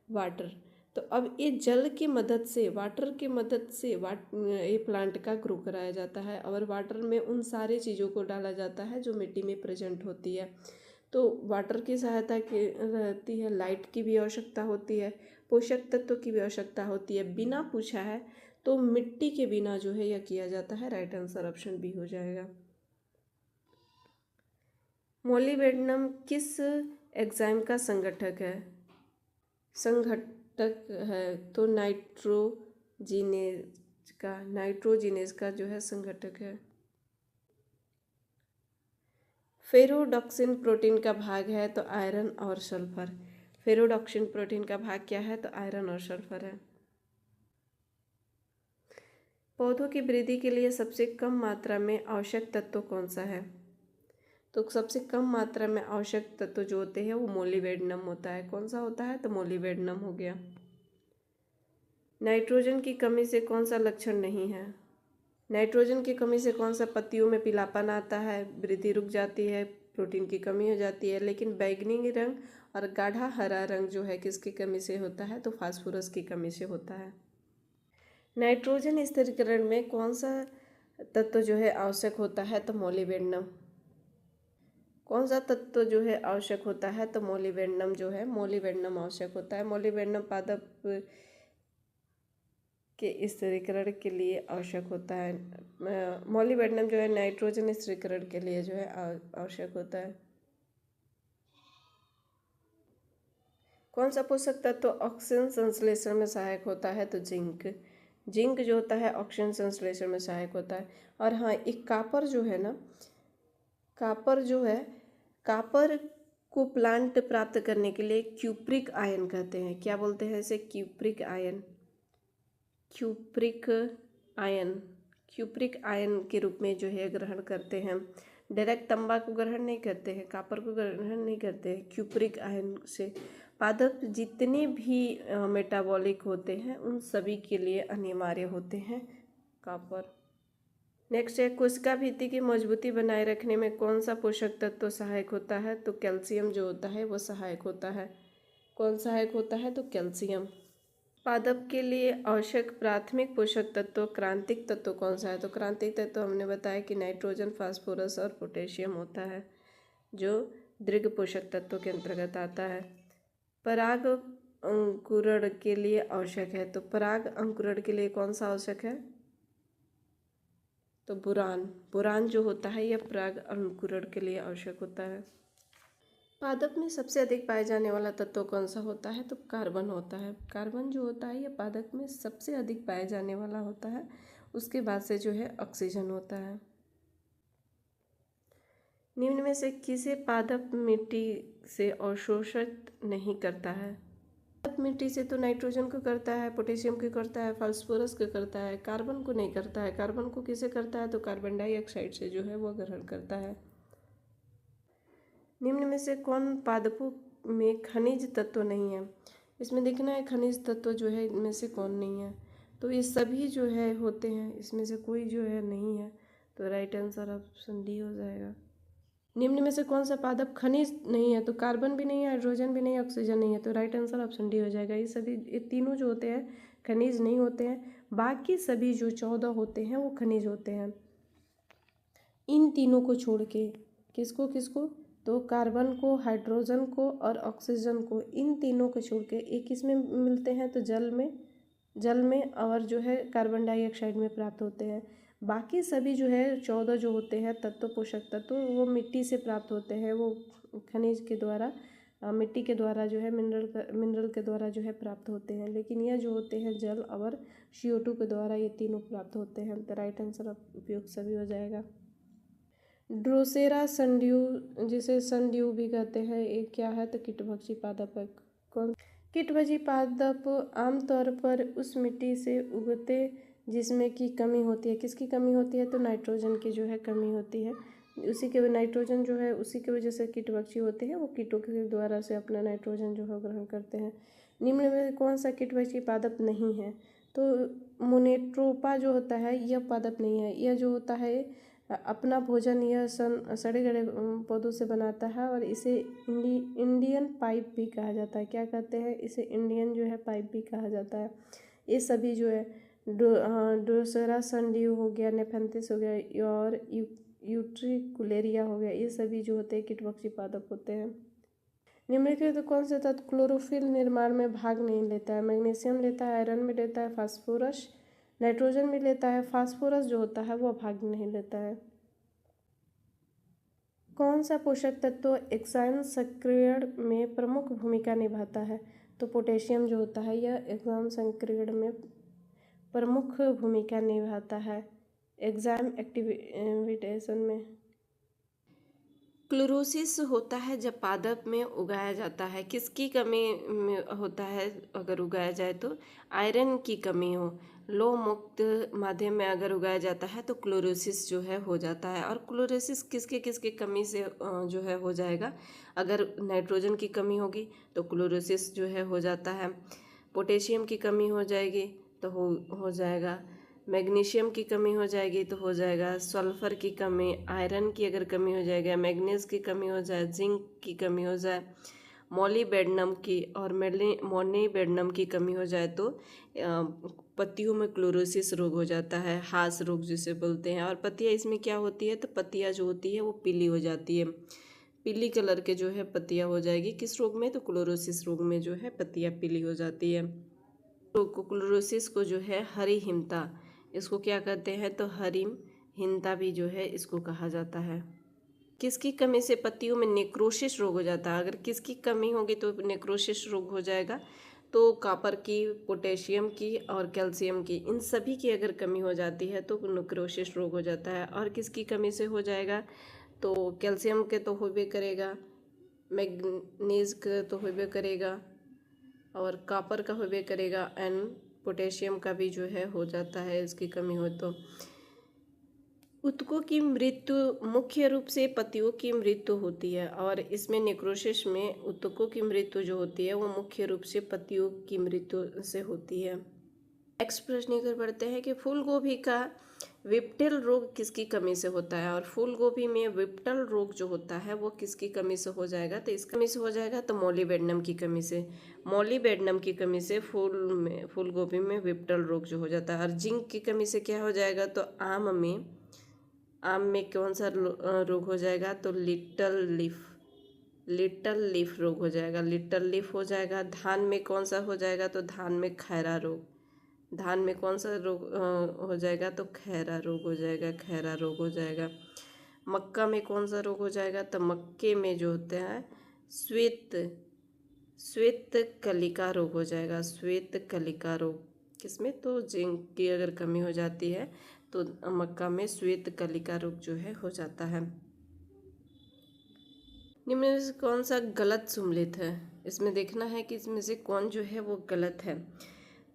वाटर। तो अब ये जल की मदद से, वाटर की मदद से ये प्लांट का ग्रो कराया जाता है, और वाटर में उन सारी चीज़ों को डाला जाता है जो मिट्टी में प्रेजेंट होती है। तो वाटर की सहायता की रहती है, लाइट की भी आवश्यकता होती है, पोषक तत्व की भी आवश्यकता होती है। बिना पूछा है तो मिट्टी के बिना जो है यह किया जाता है। राइट आंसर ऑप्शन बी हो जाएगा। मोलिबेडनम किस एंजाइम का संगठक है? तो नाइट्रोजिनेज का जो है संगठक है। फेरोडॉक्सिन प्रोटीन का भाग है, तो आयरन और सल्फर। फेरोडॉक्सिन प्रोटीन का भाग क्या है? तो आयरन और सल्फर है। पौधों की वृद्धि के लिए सबसे कम मात्रा में आवश्यक तत्व कौन सा है? तो सबसे कम मात्रा में आवश्यक तत्व जो होते हैं वो मोलिबेडनम होता है। कौन सा होता है? तो मोलिबेडनम हो गया। नाइट्रोजन की कमी से कौन सा लक्षण नहीं है? नाइट्रोजन की कमी से कौन सा पत्तियों में पीलापन आता है, वृद्धि रुक जाती है, प्रोटीन की कमी हो जाती है। लेकिन बैंगनी रंग और गाढ़ा हरा रंग जो है किसकी कमी से होता है? तो फास्फोरस की कमी से होता है। नाइट्रोजन स्थिरीकरण में कौन सा तत्व जो है आवश्यक होता है? तो मोलिबेडनम। कौन सा तत्व जो है आवश्यक होता है? तो मोलिबेडनम जो है, मोलिबेडनम आवश्यक होता है। मोलिबेडनम पादप के स्थिरीकरण के लिए आवश्यक होता है। मोलिबेडनम जो है नाइट्रोजन स्थिरीकरण के लिए जो है आवश्यक होता है। कौन सा पोषक तत्व ऑक्सीजन संश्लेषण में सहायक होता है? तो जिंक। जिंक जो होता है ऑक्सीजन संश्लेषण में सहायक होता है। और हाँ, एक कापर जो है ना, कापर को प्लांट प्राप्त करने के लिए क्यूप्रिक आयन कहते हैं। क्या बोलते हैं इसे? Cupric ion. क्यूप्रिक आयन के रूप में जो है ग्रहण करते हैं। डायरेक्ट तांबा को ग्रहण नहीं करते हैं, कापर को ग्रहण नहीं करते हैं। क्यूप्रिक आयन से पादप जितने भी मेटाबॉलिक होते हैं उन सभी के लिए अनिवार्य होते हैं कापर। नेक्स्ट है, कोशिका भित्ति की मजबूती बनाए रखने में कौन सा पोषक तत्व सहायक होता है? तो कैल्शियम जो होता है वो सहायक होता है। कौन सहायक होता है? तो कैल्शियम। पादप के लिए आवश्यक प्राथमिक पोषक तत्व क्रांतिक तत्व कौन सा है? तो क्रांतिक तत्व हमने बताया कि नाइट्रोजन, फास्फोरस और पोटेशियम होता है, जो दृढ़ पोषक तत्व के अंतर्गत आता है। पराग अंकुरण के लिए आवश्यक है, तो पराग अंकुरण के लिए कौन सा आवश्यक है? तो बोरान जो होता है यह पराग अंकुरण के लिए आवश्यक होता है। पादप में सबसे अधिक पाए जाने वाला तत्व कौन सा होता है? तो कार्बन होता है। कार्बन जो होता है यह पादप में सबसे अधिक पाए जाने वाला होता है। उसके बाद से जो है ऑक्सीजन होता है। निम्न में से किसे पादप मिट्टी से अवशोषित नहीं करता है। मिट्टी से तो नाइट्रोजन को करता है, पोटेशियम को करता है, फास्फोरस को करता है, कार्बन को नहीं करता है। कार्बन को किसे करता है? तो कार्बन डाइऑक्साइड से जो है वो ग्रहण करता है। निम्न में से कौन पादपों में खनिज तत्व नहीं है? इसमें देखना है खनिज तत्व जो है इनमें से कौन नहीं है। तो ये सभी जो है होते हैं, इसमें से कोई जो है नहीं है। तो राइट आंसर ऑप्शन डी हो जाएगा। निम्न में से कौन सा पादप खनिज नहीं है? तो कार्बन भी नहीं है, हाइड्रोजन भी नहीं है, ऑक्सीजन नहीं है। तो राइट आंसर ऑप्शन डी हो जाएगा। ये तीनों जो होते हैं खनिज नहीं होते हैं। बाकी सभी जो 14 होते हैं वो खनिज होते हैं। इन तीनों को छोड़ के किसको किसको? तो कार्बन को, हाइड्रोजन को और ऑक्सीजन को, इन तीनों को छोड़ के एक किसमें मिलते हैं? तो जल में और जो है कार्बन डाइऑक्साइड में प्राप्त होते हैं। बाकी सभी जो है 14 जो होते हैं तत्व, पोषक तत्व, वो मिट्टी से प्राप्त होते हैं। वो खनिज के द्वारा, मिट्टी के द्वारा जो है मिनरल के द्वारा जो है प्राप्त होते हैं। लेकिन यह जो होते हैं जल और CO2 के द्वारा, ये तीनों प्राप्त होते हैं। तो राइट आंसर उपयुक्त सभी हो जाएगा। ड्रोसेरा सनड्यू, जिसे सनड्यू भी कहते हैं, ये क्या है? तो कीटभक्षी पादप है। कौन? कीटभक्षी पादप आमतौर पर उस मिट्टी से उगते जिसमें की कमी होती है। किसकी कमी होती है? तो नाइट्रोजन की जो है कमी होती है। उसी के नाइट्रोजन जो है उसी की वजह से कीटभक्षी होते हैं, वो कीटों के द्वारा से अपना नाइट्रोजन जो है ग्रहण करते हैं। निम्न में कौन सा कीटभक्षी पादप नहीं है? तो मोनोट्रोपा जो होता है यह पादप नहीं है। यह जो होता है अपना भोजन यह सड़े गले पौधों से बनाता है और इसे इंडियन पाइप भी कहा जाता है। क्या कहते हैं? इसे इंडियन जो है पाइप भी कहा जाता है। ये सभी जो है ड्रोसेरा सनड्यू हो गया, नेफेंथिस हो गया और यूट्रिकुलेरिया हो गया, ये सभी जो होते हैं कीटभक्षी पादप होते हैं। निम्नलिखित तो कौन सा तत्व क्लोरोफिल निर्माण में भाग नहीं लेता है? मैग्नीशियम लेता है, आयरन में लेता है, फास्फोरस, नाइट्रोजन भी लेता है। फास्फोरस जो होता है वह भाग नहीं लेता है। कौन सा पोषक तत्व एंजाइम सक्रियण में प्रमुख भूमिका निभाता है? तो पोटेशियम जो होता है यह एंजाइम सक्रियण में प्रमुख भूमिका निभाता है एंजाइम एक्टिवेशन में। क्लोरोसिस होता है जब पादप में उगाया जाता है। किसकी कमी में होता है अगर उगाया जाए? तो आयरन की कमी हो। लौह मुक्त माध्यम में अगर उगाया जाता है तो क्लोरोसिस जो है हो जाता है। और क्लोरोसिस किसके किसके कमी से जो है हो जाएगा? अगर नाइट्रोजन की कमी होगी तो क्लोरोसिस जो है हो जाता है। पोटेशियम की कमी हो जाएगी तो हो जाएगा। मैग्नीशियम की कमी हो जाएगी तो हो जाएगा। सल्फर की कमी, आयरन की अगर कमी हो जाएगा, मैग्नीज की कमी हो जाए, जिंक की कमी हो जाए, मोलिबेडनम की और मोलिबेडनम की कमी हो जाए तो पत्तियों में क्लोरोसिस रोग हो जाता है, हास रोग जिसे बोलते हैं। और पत्तियाँ इसमें क्या होती है? तो पत्तियाँ जो होती है वो पीली हो जाती है, पीली कलर के जो है पत्तियाँ हो जाएगी। किस रोग में? तो क्लोरोसिस रोग में जो है पत्तियाँ पीली हो जाती है। तो क्लोरोसिस को जो है हरिहिमता, इसको क्या कहते हैं? तो हरिमहीनता भी जो है इसको कहा जाता है। किसकी कमी से पत्तियों में नेक्रोसिस रोग हो जाता है? अगर किसकी कमी होगी तो नेक्रोसिस रोग हो जाएगा। तो कॉपर की, पोटेशियम की और कैल्शियम की, इन सभी की अगर कमी हो जाती है तो नेक्रोसिस रोग हो जाता है। और किसकी कमी से हो जाएगा? तो कैल्शियम के तो होबे करेगा, मैग्नीज का तो होबे करेगा और कॉपर का होबे करेगा, एंड पोटेशियम का भी जो है हो जाता है इसकी कमी हो तो। ऊतकों की मृत्यु मुख्य रूप से पत्तियों की मृत्यु होती है और इसमें नेक्रोसिस में ऊतकों की मृत्यु जो होती है वो मुख्य रूप से पत्तियों की मृत्यु से होती है। नेक्स्ट प्रश्न कर पढ़ते हैं कि फूल गोभी का विप्टिल रोग किसकी कमी से होता है? और फूल गोभी में विप्टिल रोग जो होता है वो किसकी कमी से हो जाएगा? तो इस कमी से हो जाएगा तो मोलिबेडनम की कमी से। मोलिबेडनम की कमी से फूल गोभी में विप्टिल रोग जो हो जाता है। और जिंक की कमी से क्या हो जाएगा? तो आम में कौन सा रोग हो जाएगा? तो लिटल लीफ रोग हो जाएगा, लिटल लीफ हो जाएगा। धान में कौन सा हो जाएगा? तो धान में खैरा रोग। धान में कौन सा रोग हो जाएगा? तो खैरा रोग हो जाएगा, खैरा रोग हो जाएगा। मक्का में कौन सा रोग हो जाएगा? तो मक्के में जो होते हैं श्वेत कलिका रोग हो जाएगा, श्वेत कलिका रोग। किसमें? तो जिंक की अगर कमी हो जाती है तो मक्का में श्वेत कलिका रोग जो है हो जाता है। निम्न में से कौन सा गलत सुमेलित है? इसमें देखना है कि इसमें से कौन जो है वो गलत है।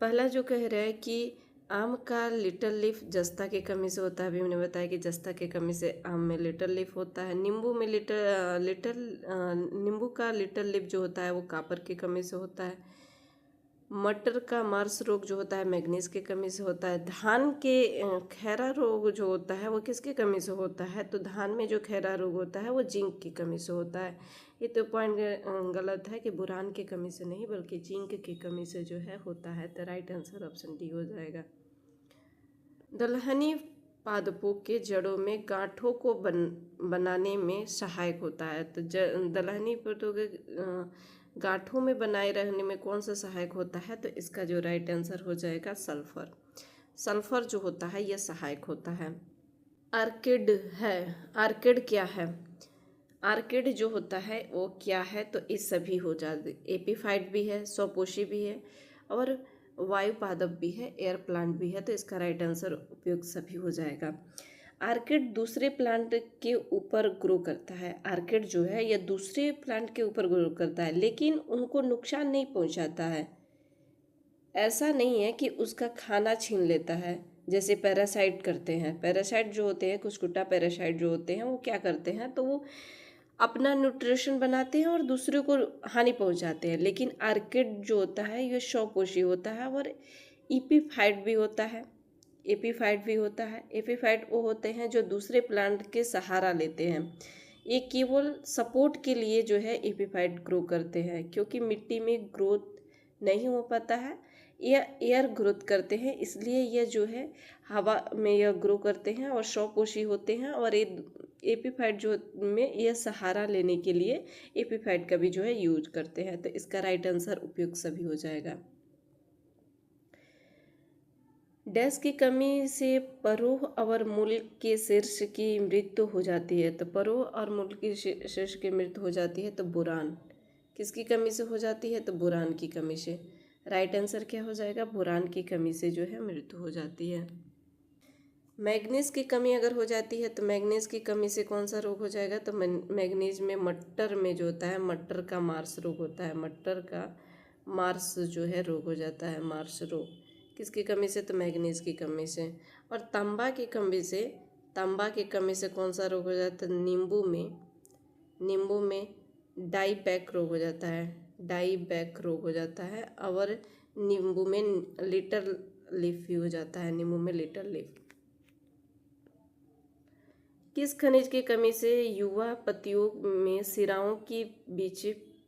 पहला जो कह रहा है कि आम का लिटल लीफ जस्ता की कमी से होता है। अभी मैंने बताया कि जस्ता की कमी से आम में लिटल लीफ होता है। नींबू में नींबू का लिटल लीफ जो होता है वो कॉपर की कमी से होता है। मटर का मार्स रोग जो होता है मैग्नीज की कमी से होता है। धान के खैरा रोग जो होता है वो किसकी कमी से होता है? तो धान में जो खैरा रोग होता है वो जिंक की कमी से होता है। ये तो पॉइंट गलत है कि बोरान की कमी से नहीं बल्कि जिंक की कमी से जो है होता है। तो राइट आंसर ऑप्शन डी हो जाएगा। दलहनी पादपों के जड़ों में गांठों को बनाने में सहायक होता है। तो दलहनी पौधों के गांठों में बनाए रहने में कौन सा सहायक होता है? तो इसका जो राइट आंसर हो जाएगा सल्फर। सल्फर जो होता है यह सहायक होता है। आर्किड है। आर्किड क्या है? आर्किड जो होता है वो क्या है? तो इस सभी हो जाते, एपीफाइट भी है, स्वपोषी भी है और वायु पादप भी है, एयर प्लांट भी है। तो इसका राइट आंसर उपयुक्त सभी हो जाएगा। आर्किड दूसरे प्लांट के ऊपर ग्रो करता है। आर्किड जो है यह दूसरे प्लांट के ऊपर ग्रो करता है लेकिन उनको नुकसान नहीं पहुंचाता है। ऐसा नहीं है कि उसका खाना छीन लेता है जैसे पैरासाइट करते हैं। पैरासाइट जो होते हैं, कुछ पैरासाइट जो होते हैं वो क्या करते हैं? तो वो अपना न्यूट्रिशन बनाते हैं और दूसरे को हानि पहुंचाते हैं। लेकिन आर्किड जो होता है ये स्वपोषी होता है और एपीफाइट भी होता है। एपीफाइट भी होता है। एपीफाइट वो होते हैं जो दूसरे प्लांट के सहारा लेते हैं। ये केवल सपोर्ट के लिए जो है एपीफाइट ग्रो करते हैं क्योंकि मिट्टी में ग्रोथ नहीं हो पाता है। यह एयर ग्रोथ करते हैं इसलिए यह जो है हवा में यह ग्रो करते हैं और स्वपोषी होते हैं। और ये एपीफाइट जो में यह सहारा लेने के लिए एपीफाइट का भी जो है यूज करते हैं। तो इसका राइट आंसर उपयुक्त सभी हो जाएगा। डैश की कमी से परोह और मूल के शीर्ष की मृत्यु हो जाती है। तो परोह और मूल की शीर्ष की मृत्यु हो जाती है। तो बोरान किसकी कमी से हो जाती है? तो बोरान की कमी से। राइट आंसर क्या हो जाएगा? बोरान की कमी से जो है मृत्यु हो जाती है। मैग्नीज की कमी अगर हो जाती है तो मैग्नीज की कमी से कौन सा रोग हो जाएगा? तो मैग्नीज में मटर में जो होता है मटर का मार्स रोग होता है। मटर का मार्स जो है रोग हो जाता है। मार्स रोग किसकी कमी से? तो मैग्नीज की कमी से। और तांबा की कमी से, तांबा की कमी से कौन सा रोग हो जाता है? नींबू में डाईबैक रोग हो जाता है। डाईबैक रोग हो जाता है। और नींबू में लिटल लीफ भी हो जाता है। नींबू में लिटल लीफ। किस खनिज की कमी से युवा पत्तियों में सिराओं के बीच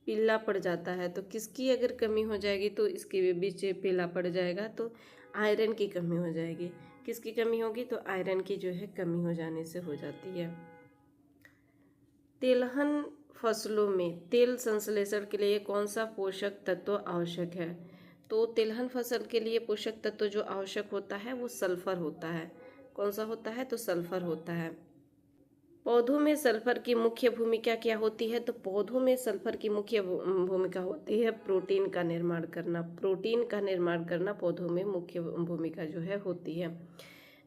पीला पड़ जाता है? तो किसकी अगर कमी हो जाएगी तो इसके बीच पीला पड़ जाएगा। तो आयरन की कमी हो जाएगी। किसकी कमी होगी? तो आयरन की जो है कमी हो जाने से हो जाती है। तिलहन फसलों में तेल संश्लेषण के लिए कौन सा पोषक तत्व आवश्यक है? तो तिलहन फसल के लिए पोषक तत्व जो आवश्यक होता है वो सल्फर होता है। कौन सा होता है? तो सल्फर होता है। पौधों में सल्फर की मुख्य भूमिका क्या होती है? तो पौधों में सल्फर की मुख्य भूमिका होती है प्रोटीन का निर्माण करना। प्रोटीन का निर्माण करना पौधों में मुख्य भूमिका जो है होती है।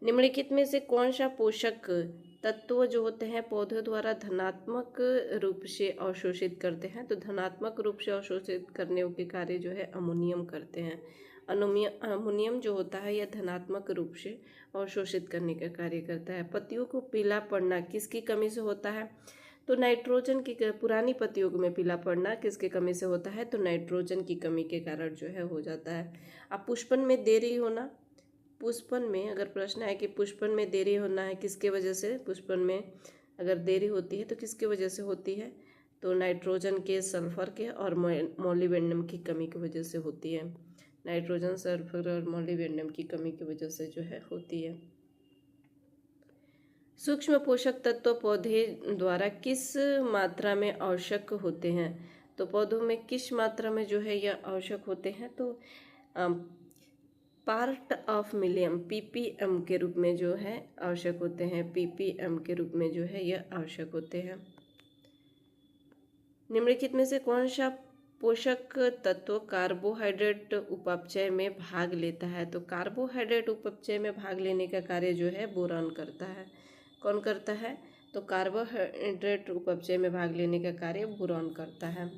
निम्नलिखित में से कौन सा पोषक तत्व जो होते हैं पौधों द्वारा धनात्मक रूप से अवशोषित करते हैं? तो धनात्मक रूप से अवशोषित करने के कार्य जो है अमोनियम करते हैं। अमोनियम जो होता है यह धनात्मक रूप से अवशोषित करने का कार्य करता है। पत्तियों को पीला पड़ना किसकी कमी से होता है? तो नाइट्रोजन की, पुरानी पत्तियों में पीला पड़ना किसकी कमी से होता है? तो नाइट्रोजन की कमी के कारण जो है हो जाता है। अब पुष्पन में देरी होना, पुष्पन में अगर प्रश्न है कि पुष्पन में देरी होना है किसके वजह से? पुष्पन में अगर देरी होती है तो किसकी वजह से होती है? तो नाइट्रोजन के, सल्फर के और मोलिब्डेनम की कमी की वजह से होती है। नाइट्रोजन, सल्फर और मोलिब्डेनम की कमी की वजह से जो है होती है। सूक्ष्म पोषक तत्व पौधे द्वारा किस मात्रा में आवश्यक होते हैं? तो पौधों में किस मात्रा में जो है यह आवश्यक होते हैं? तो पार्ट ऑफ मिलियम, पीपीएम के रूप में जो है आवश्यक होते हैं। पीपीएम के रूप में जो है यह आवश्यक होते हैं। निम्नलिखित में से कौन सा पोषक तत्व कार्बोहाइड्रेट उपापचय में भाग लेता है? तो कार्बोहाइड्रेट उपापचय में भाग लेने का कार्य जो है बोरान करता है। कौन करता है? तो कार्बोहाइड्रेट उपचय में भाग लेने का कार्य बोरॉन करता है।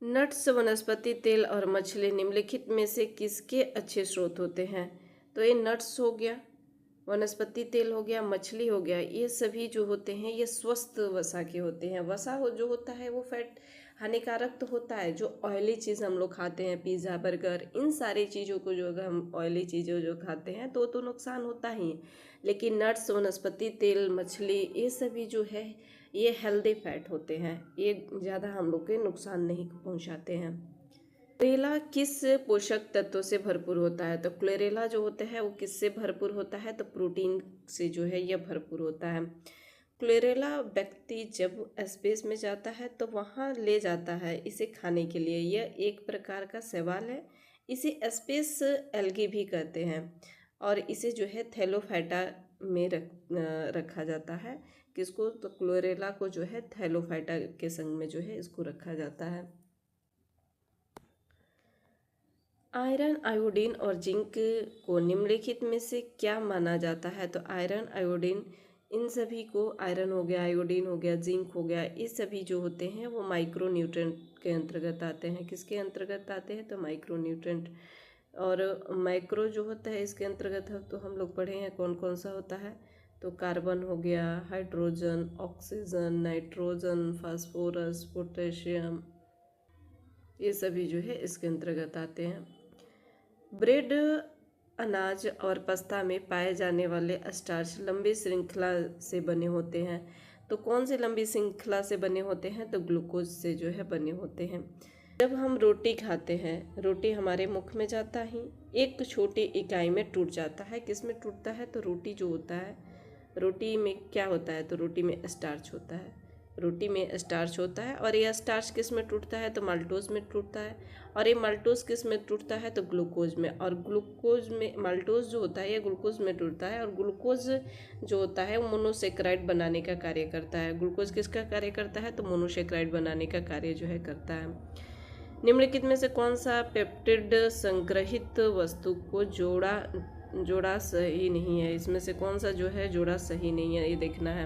नट्स, वनस्पति तेल और मछली निम्नलिखित में से किसके अच्छे स्रोत होते हैं? तो ये नट्स हो गया, वनस्पति तेल हो गया, मछली हो गया, ये सभी जो होते हैं ये स्वस्थ वसा के होते हैं। वसा जो होता है वो फैट हानिकारक तो होता है। जो ऑयली चीज़ हम लोग खाते हैं, पिज़्ज़ा, बर्गर, इन सारी चीज़ों को जो अगर हम ऑयली चीज़ें जो खाते हैं तो नुकसान होता ही है। लेकिन नट्स, वनस्पति तेल, मछली, ये सभी जो है ये हेल्दी फैट होते हैं, ये ज़्यादा हम लोग के नुकसान नहीं पहुंचाते हैं। क्लोरेला किस पोषक तत्व से भरपूर होता है? तो क्लोरेला जो होता है वो किससे भरपूर होता है? तो प्रोटीन से जो है यह भरपूर होता है। क्लोरेला व्यक्ति जब स्पेस में जाता है तो वहाँ ले जाता है इसे खाने के लिए। यह एक प्रकार का शैवाल है। इसे स्पेस एल्गी भी कहते हैं और इसे जो है थैलोफाइटा में रखा जाता है। किसको? तो क्लोरेला को जो है थैलोफाइटा के संग में जो है इसको रखा जाता है। आयरन, आयोडीन और जिंक को निम्नलिखित में से क्या माना जाता है? तो आयरन, आयोडीन, इन सभी को, आयरन हो गया, आयोडीन हो गया, जिंक हो गया, ये सभी जो होते हैं वो माइक्रो न्यूट्रेंट के अंतर्गत आते हैं। किसके अंतर्गत आते हैं? तो माइक्रो न्यूट्रेंट। और माइक्रो जो होता है इसके अंतर्गत तो हम लोग पढ़े हैं कौन कौन सा होता है। तो कार्बन हो गया, hydrogen, oxygen, nitrogen, phosphorus, potassium, ये सभी जो है इसके अंतर्गत आते हैं। ब्रेड, अनाज और पास्ता में पाए जाने वाले स्टार्च लंबी श्रृंखला से बने होते हैं। तो कौन से लंबी श्रृंखला से बने होते हैं? तो ग्लूकोज से जो है बने होते हैं। जब हम रोटी खाते हैं, रोटी हमारे मुख में जाता ही एक छोटी इकाई में टूट जाता है। किस में टूटता है? तो रोटी जो होता है, रोटी में क्या होता है? तो रोटी में स्टार्च होता है। रोटी में स्टार्च होता है और यह स्टार्च किस में टूटता है? तो माल्टोज में टूटता है। और ये माल्टोज किस में टूटता है? तो ग्लूकोज में। और ग्लूकोज में, माल्टोज जो होता है ये ग्लूकोज में टूटता है और ग्लूकोज जो होता है वो मोनोसेक्राइड बनाने का कार्य करता है। ग्लूकोज किसका कार्य करता है? तो मोनोसेक्राइड बनाने का कार्य जो है करता है। निम्नलिखित में से कौन सा पेप्टिड संग्रहित वस्तु को जोड़ा सही नहीं है? इसमें से कौन सा जो है जोड़ा सही नहीं है, ये देखना है।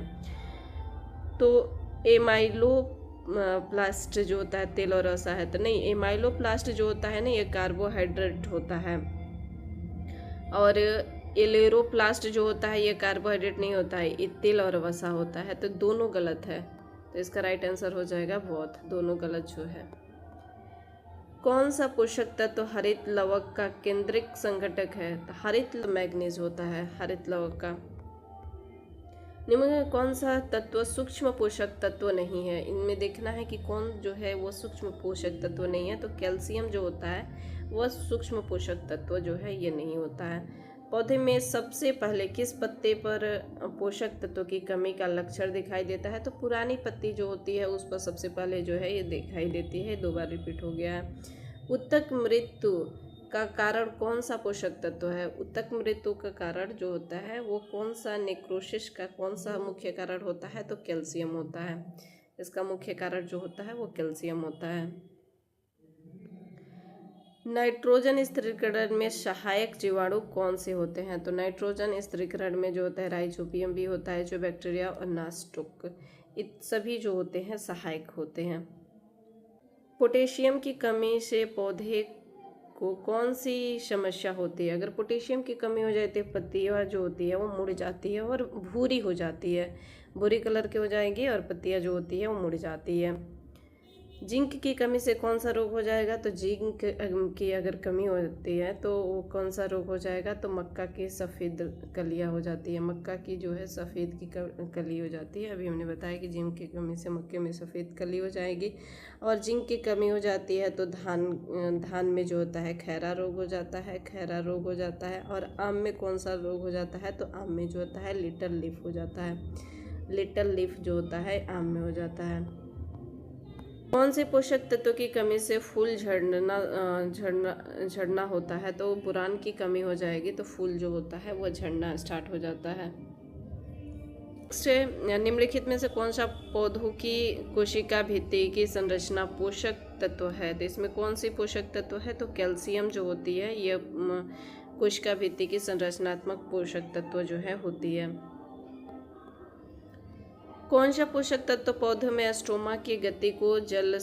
तो एमाइलोप्लास्ट जो होता है तेल और वसा है, तो नहीं, एमाइलोप्लास्ट जो होता है ना ये कार्बोहाइड्रेट होता है और एलेरोप्लास्ट जो होता है ये कार्बोहाइड्रेट नहीं होता है, ये तेल और वसा होता है। तो दोनों गलत है, तो इसका राइट आंसर हो जाएगा बोथ, दोनों गलत जो है। कौन सा पोषक तत्व हरित लवक का केंद्रिक संघटक है? तो हरित मैग्नीज होता है हरित लवक का। निम्न में कौन सा तत्व सूक्ष्म पोषक तत्व नहीं है? इनमें देखना है कि कौन जो है वो सूक्ष्म पोषक तत्व नहीं है। तो कैल्शियम जो होता है वह सूक्ष्म पोषक तत्व जो है ये नहीं होता है। पौधे में सबसे पहले किस पत्ते पर पोषक तत्व की कमी का लक्षण दिखाई देता है? तो पुरानी पत्ती जो होती है उस पर सबसे पहले जो है ये दिखाई देती है। 2 बार रिपीट हो गया है। उत्तक मृत्यु का कारण कौन सा पोषक तत्व है? उत्तक मृत्यु का कारण जो होता है वो कौन सा, नेक्रोसिस का कौन सा मुख्य कारण होता है? तो कैल्शियम होता है। इसका मुख्य कारण जो होता है वो कैल्शियम होता है। नाइट्रोजन स्थिरीकरण में सहायक जीवाणु कौन से होते हैं? तो नाइट्रोजन स्थिरीकरण में जो होता है राइजोबियम भी होता है, जो बैक्टीरिया और नास्टुक, ये सभी जो होते हैं सहायक होते हैं। पोटेशियम की कमी से पौधे को कौन सी समस्या होती है? अगर पोटेशियम की कमी हो जाए तो पत्तियाँ जो होती है वो मुड़ जाती है और भूरी हो जाती है, भूरी कलर की हो जाएगी और पत्तियाँ जो होती है वो मुड़ जाती है। जिंक की कमी से कौन सा रोग हो जाएगा? तो जिंक की अगर कमी होती है तो वो कौन सा रोग हो जाएगा? तो मक्का की सफ़ेद कलियाँ हो जाती है, मक्का की जो है सफ़ेद की कली हो जाती है। अभी हमने बताया कि जिंक की कमी से मक्के में सफ़ेद कली हो जाएगी। और जिंक की कमी हो जाती है तो धान में जो होता है खैरा रोग हो जाता है, खैरा रोग हो जाता है। और आम में कौन सा रोग हो जाता है? तो आम में जो होता है लिटल लीफ हो जाता है, लिटल लीफ जो होता है आम में हो जाता है। कौन से पोषक तत्व की कमी से फूल झड़ना होता है? तो बोरान की कमी हो जाएगी तो फूल जो होता है वो झड़ना स्टार्ट हो जाता है। निम्नलिखित में से कौन सा पौधों की कोशिका भित्ति की संरचना पोषक तत्व है? तो इसमें कौन सी पोषक तत्व है? तो कैल्शियम जो होती है ये कोशिका भित्ति की संरचनात्मक पोषक तत्व जो है होती है। कौन सा पोषक तत्व पौधों में स्ट्रोमा की गति को जल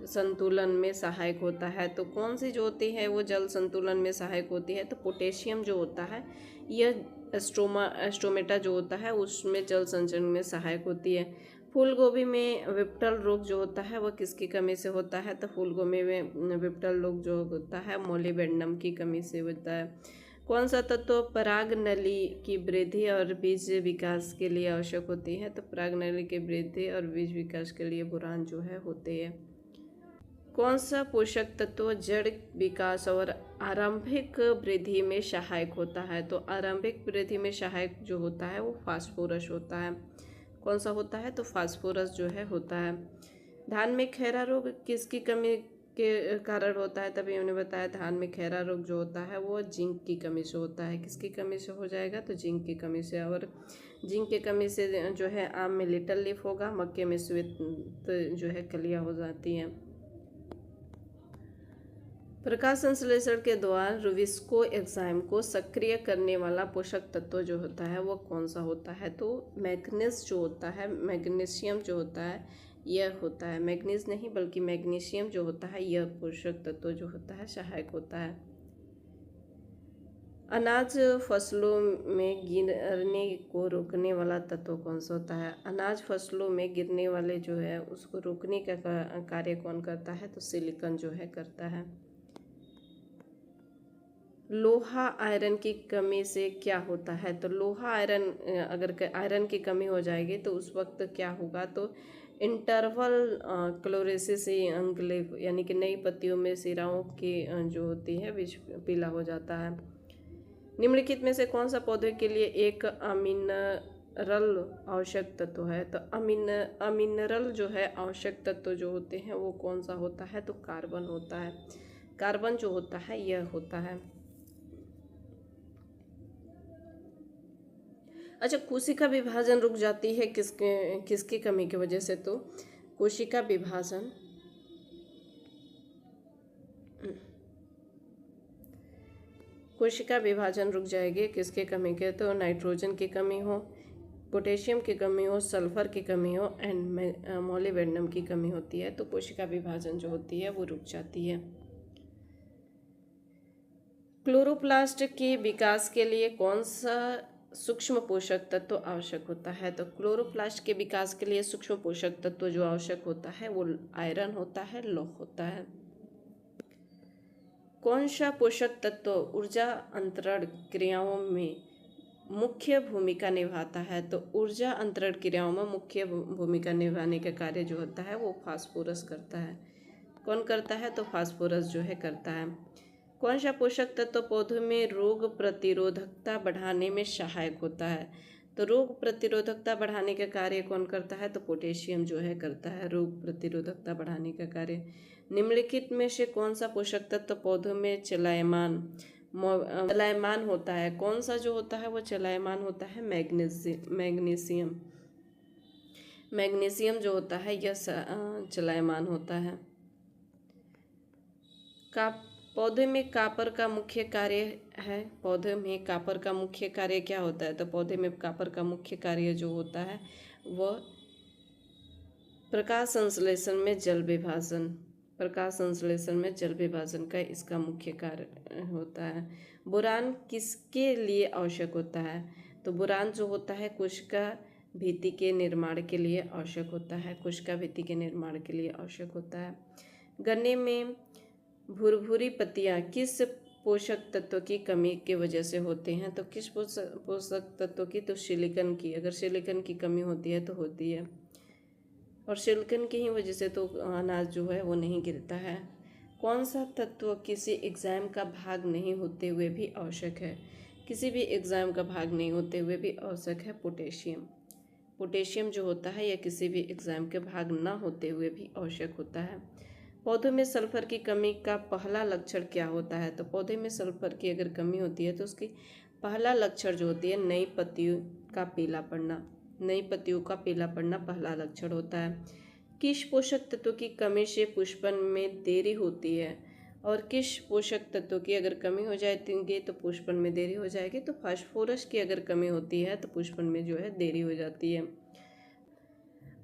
संतुलन में सहायक होता है? तो कौन सी जो होती है वो जल संतुलन में सहायक होती है? तो पोटेशियम जो होता है यह स्ट्रोमेटा जो होता है उसमें जल संचरण में सहायक होती है। फूल गोभी में विप्टल रोग जो होता है वह किसकी कमी से होता है? तो फूल गोभी में विप्टल रोग जो होता है मोलिबेंडम की कमी से होता है। कौन सा तत्व पराग नली की वृद्धि और बीज विकास के लिए आवश्यक होती है? तो पराग नली की वृद्धि और बीज विकास के लिए बोरान जो है होते हैं। कौन सा पोषक तत्व जड़ विकास और आरंभिक वृद्धि में सहायक होता है? तो आरंभिक वृद्धि में सहायक जो होता है वो फास्फोरस होता है। कौन सा होता है? तो फास्फोरस जो है होता है। धान में खैरा रोग किसकी कमी के कारण होता है? तभी हमने बताया धान में खैरा रोग जो होता है वो जिंक की कमी से होता है। किसकी कमी से हो जाएगा? तो जिंक की कमी से। और जिंक की कमी से जो है आम में लिटल लीफ होगा, मक्के में श्वेत जो है कलियां हो जाती हैं। प्रकाश संश्लेषण के दौरान रुबिस्को एंजाइम को सक्रिय करने वाला पोषक तत्व जो होता है वो कौन सा होता है? तो मैग्नीज जो होता है, मैग्नीशियम जो होता है यह होता है। मैग्नीज नहीं बल्कि मैग्नीशियम जो होता है यह पोषक तत्व जो होता है सहायक होता है। अनाज फसलों में गिरने को रोकने वाला तत्व कौन सा होता है? अनाज फसलों में गिरने वाले जो है उसको रोकने का कार्य कौन करता है? तो सिलिकॉन जो है करता है। लोहा आयरन की कमी से क्या होता है? तो लोहा आयरन अगर आयरन की कमी हो जाएगी तो उस वक्त क्या होगा? तो इंटरवल क्लोरोसिस यानी कि नई पत्तियों में सिराओं की जो होती है विष पीला हो जाता है। निम्नलिखित में से कौन सा पौधे के लिए एक अमीनरल आवश्यक तत्व है? तो अमीनरल जो है आवश्यक तत्व जो होते हैं वो कौन सा होता है? तो कार्बन होता है। कार्बन जो होता है यह होता है। अच्छा, कोशिका विभाजन रुक जाती है किसकी कमी की वजह से? तो कोशिका विभाजन रुक जाएगी किसके कमी के? तो नाइट्रोजन की कमी हो, पोटेशियम की कमी हो, सल्फर की कमी हो एंड मोलिबेंडम की कमी होती है तो कोशिका विभाजन जो होती है वो रुक जाती है। क्लोरोप्लास्ट के विकास के लिए कौन सा सूक्ष्म पोषक तत्व आवश्यक होता है? तो क्लोरोप्लास्ट के विकास के लिए सूक्ष्म पोषक तत्व जो आवश्यक होता है वो आयरन होता है, लौह होता है। कौन सा पोषक तत्व ऊर्जा अंतरण क्रियाओं में मुख्य भूमिका निभाता है? तो ऊर्जा अंतरण क्रियाओं में मुख्य भूमिका निभाने का कार्य जो होता है वो फास्फोरस करता है। कौन करता है? तो फास्फोरस जो है करता है। कौन सा पोषक तत्व पौधों में रोग प्रतिरोधकता बढ़ाने में सहायक होता है? तो रोग प्रतिरोधकता बढ़ाने का कार्य कौन करता है? तो पोटेशियम जो है करता है रोग प्रतिरोधकता बढ़ाने का कार्य। निम्नलिखित में से कौन सा पोषक तत्व पौधों में चलायमान होता है? कौन सा जो होता है वो चलायमान होता है? मैग्नीशियम। मैग्नीशियम जो होता है यह चलायमान होता है। पौधे में कॉपर का मुख्य कार्य है। पौधे में कॉपर का मुख्य कार्य क्या होता है? तो पौधे में कॉपर का मुख्य कार्य जो होता है वह प्रकाश संश्लेषण में जल विभाजन का इसका मुख्य कार्य होता है। बोरान किसके लिए आवश्यक होता है? तो बोरान जो होता है कोशिका भित्ति के निर्माण के लिए आवश्यक होता है। कोशिका भित्ति के निर्माण के लिए आवश्यक होता है। गन्ने में भुरभुरी पत्तियां किस पोषक तत्व की कमी की वजह से होते हैं? तो किस पोषक तत्व की? तो सिलिकॉन की। अगर सिलिकॉन की कमी होती है तो होती है और सिलिकॉन की ही वजह से तो अनाज जो है वो नहीं गिरता है। कौन सा तत्व किसी एंजाइम का भाग नहीं होते हुए भी आवश्यक है? किसी भी एंजाइम का भाग नहीं होते हुए भी आवश्यक है पोटेशियम। पोटेशियम जो होता है यह किसी भी एंजाइम के भाग ना होते हुए भी आवश्यक होता है। पौधों में सल्फर की कमी का पहला लक्षण क्या होता है? तो पौधे में सल्फर की अगर कमी होती है तो उसकी पहला लक्षण जो होती है नई पत्तियों का पीला पड़ना पहला लक्षण होता है। किस पोषक तत्व की कमी से पुष्पन में देरी होती है? और किस पोषक तत्व की अगर कमी हो जाएगी तो पुष्पन में देरी हो जाएगी। तो फास्फोरस की अगर कमी होती है तो पुष्पन में जो है देरी हो जाती है।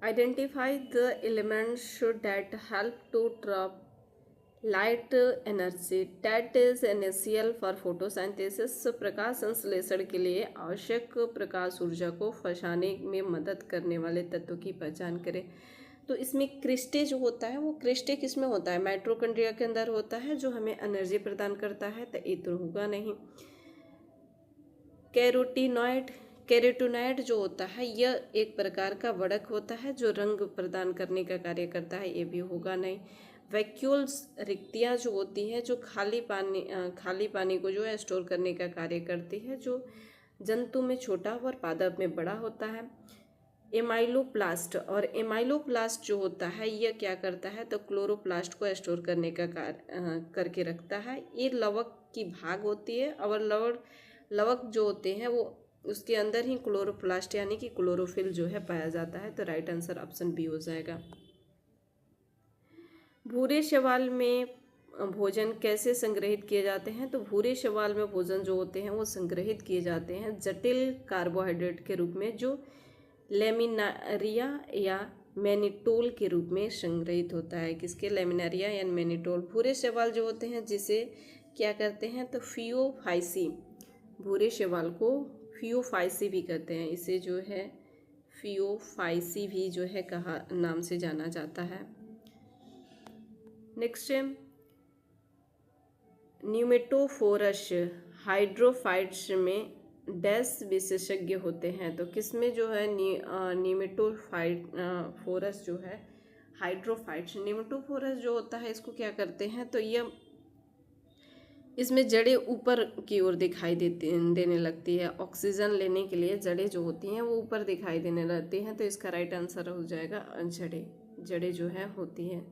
Identify the elements that help to trap light energy that is essential for photosynthesis. प्रकाश संश्लेषण के लिए आवश्यक प्रकाश ऊर्जा को फंसाने में मदद करने वाले तत्वों की पहचान करें। तो इसमें क्रिस्टे जो होता है वो क्रिस्टे किस में होता है, माइटोकॉन्ड्रिया के अंदर होता है, जो हमें एनर्जी प्रदान करता है। तो ये तो होगा नहीं। कैरोटीनॉइड जो होता है यह एक प्रकार का वड़क होता है जो रंग प्रदान करने का कार्य करता है, ये भी होगा नहीं। वैक्यूल्स रिक्तियाँ जो होती हैं जो खाली पानी को जो है स्टोर करने का कार्य करती है, जो जंतु में छोटा और पादप में बड़ा होता है। एमाइलोप्लास्ट जो होता है यह क्या करता है, तो क्लोरोप्लास्ट को स्टोर करने का कार्य करके रखता है। ये लवक की भाग होती है और लवक जो होते हैं वो उसके अंदर ही क्लोरोप्लास्ट यानी कि क्लोरोफिल जो है पाया जाता है। तो राइट आंसर ऑप्शन बी हो जाएगा। भूरे शैवाल में भोजन कैसे संग्रहित किए जाते हैं, तो भूरे शैवाल में भोजन जो होते हैं वो संग्रहित किए जाते हैं जटिल कार्बोहाइड्रेट के रूप में, जो लेमिनारिया या मैनिटोल के रूप में संग्रहित होता है। किसके, लेमिनारिया या मैनिटोल। भूरे शैवाल जो होते हैं जिसे क्या करते हैं, तो फियोफाइसी, भूरे शैवाल को फियोफाइसी भी कहते हैं। इसे जो है फियोफाइसी भी जो है कहा नाम से जाना जाता है। नेक्स्ट है न्यूमेटोफोरस हाइड्रोफाइट्स में डैश विशेषज्ञ होते हैं। तो किसमें जो है फोरस जो है हाइड्रोफाइट्स, न्यूमेटोफोरस जो होता है इसको क्या करते हैं, तो यह इसमें जड़ें ऊपर की ओर दिखाई देने लगती है। ऑक्सीजन लेने के लिए जड़ें जो होती हैं वो ऊपर दिखाई देने लगती हैं। तो इसका राइट आंसर हो जाएगा जड़ें जो है होती हैं।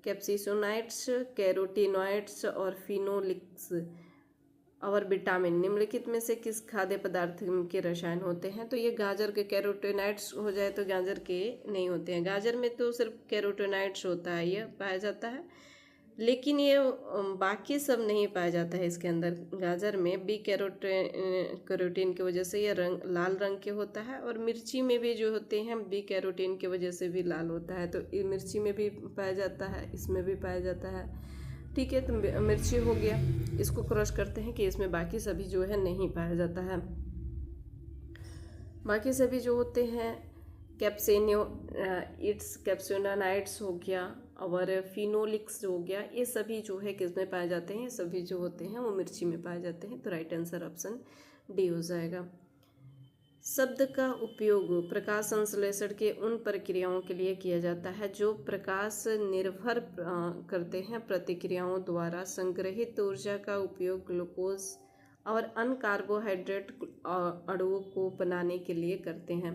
कैप्सिसोनाइड्स, कैरोटीनॉइड्स और फिनोलिक्स और विटामिन निम्नलिखित में से किस खाद्य पदार्थ के रसायन होते हैं, तो ये गाजर के कैरोटीनॉइड्स हो जाए तो गाजर के नहीं होते हैं। गाजर में तो सिर्फ कैरोटीनॉइड्स होता है, ये पाया जाता है, लेकिन ये बाकी सब नहीं पाया जाता है इसके अंदर। गाजर में बी कैरोटीन की वजह से ये लाल रंग के होता है, और मिर्ची में भी जो होते हैं बी कैरोटीन की वजह से भी लाल होता है। तो ये मिर्ची में भी पाया जाता है, इसमें भी पाया जाता है। ठीक है, तो मिर्ची हो गया, इसको क्रॉस करते हैं कि इसमें बाकी सभी जो है नहीं पाया जाता है। बाकी सभी जो होते हैं कैप्सोनाइड्स हो गया और फिनोलिक्स हो गया, ये सभी जो है किस में पाए जाते हैं, सभी जो होते हैं वो मिर्ची में पाए जाते हैं। तो राइट आंसर ऑप्शन डी हो जाएगा। शब्द का उपयोग प्रकाश संश्लेषण के उन प्रक्रियाओं के लिए किया जाता है जो प्रकाश निर्भर करते हैं प्रतिक्रियाओं द्वारा संग्रहित ऊर्जा का उपयोग ग्लूकोज और अन्य कार्बोहाइड्रेट अणुओं को बनाने के लिए करते हैं।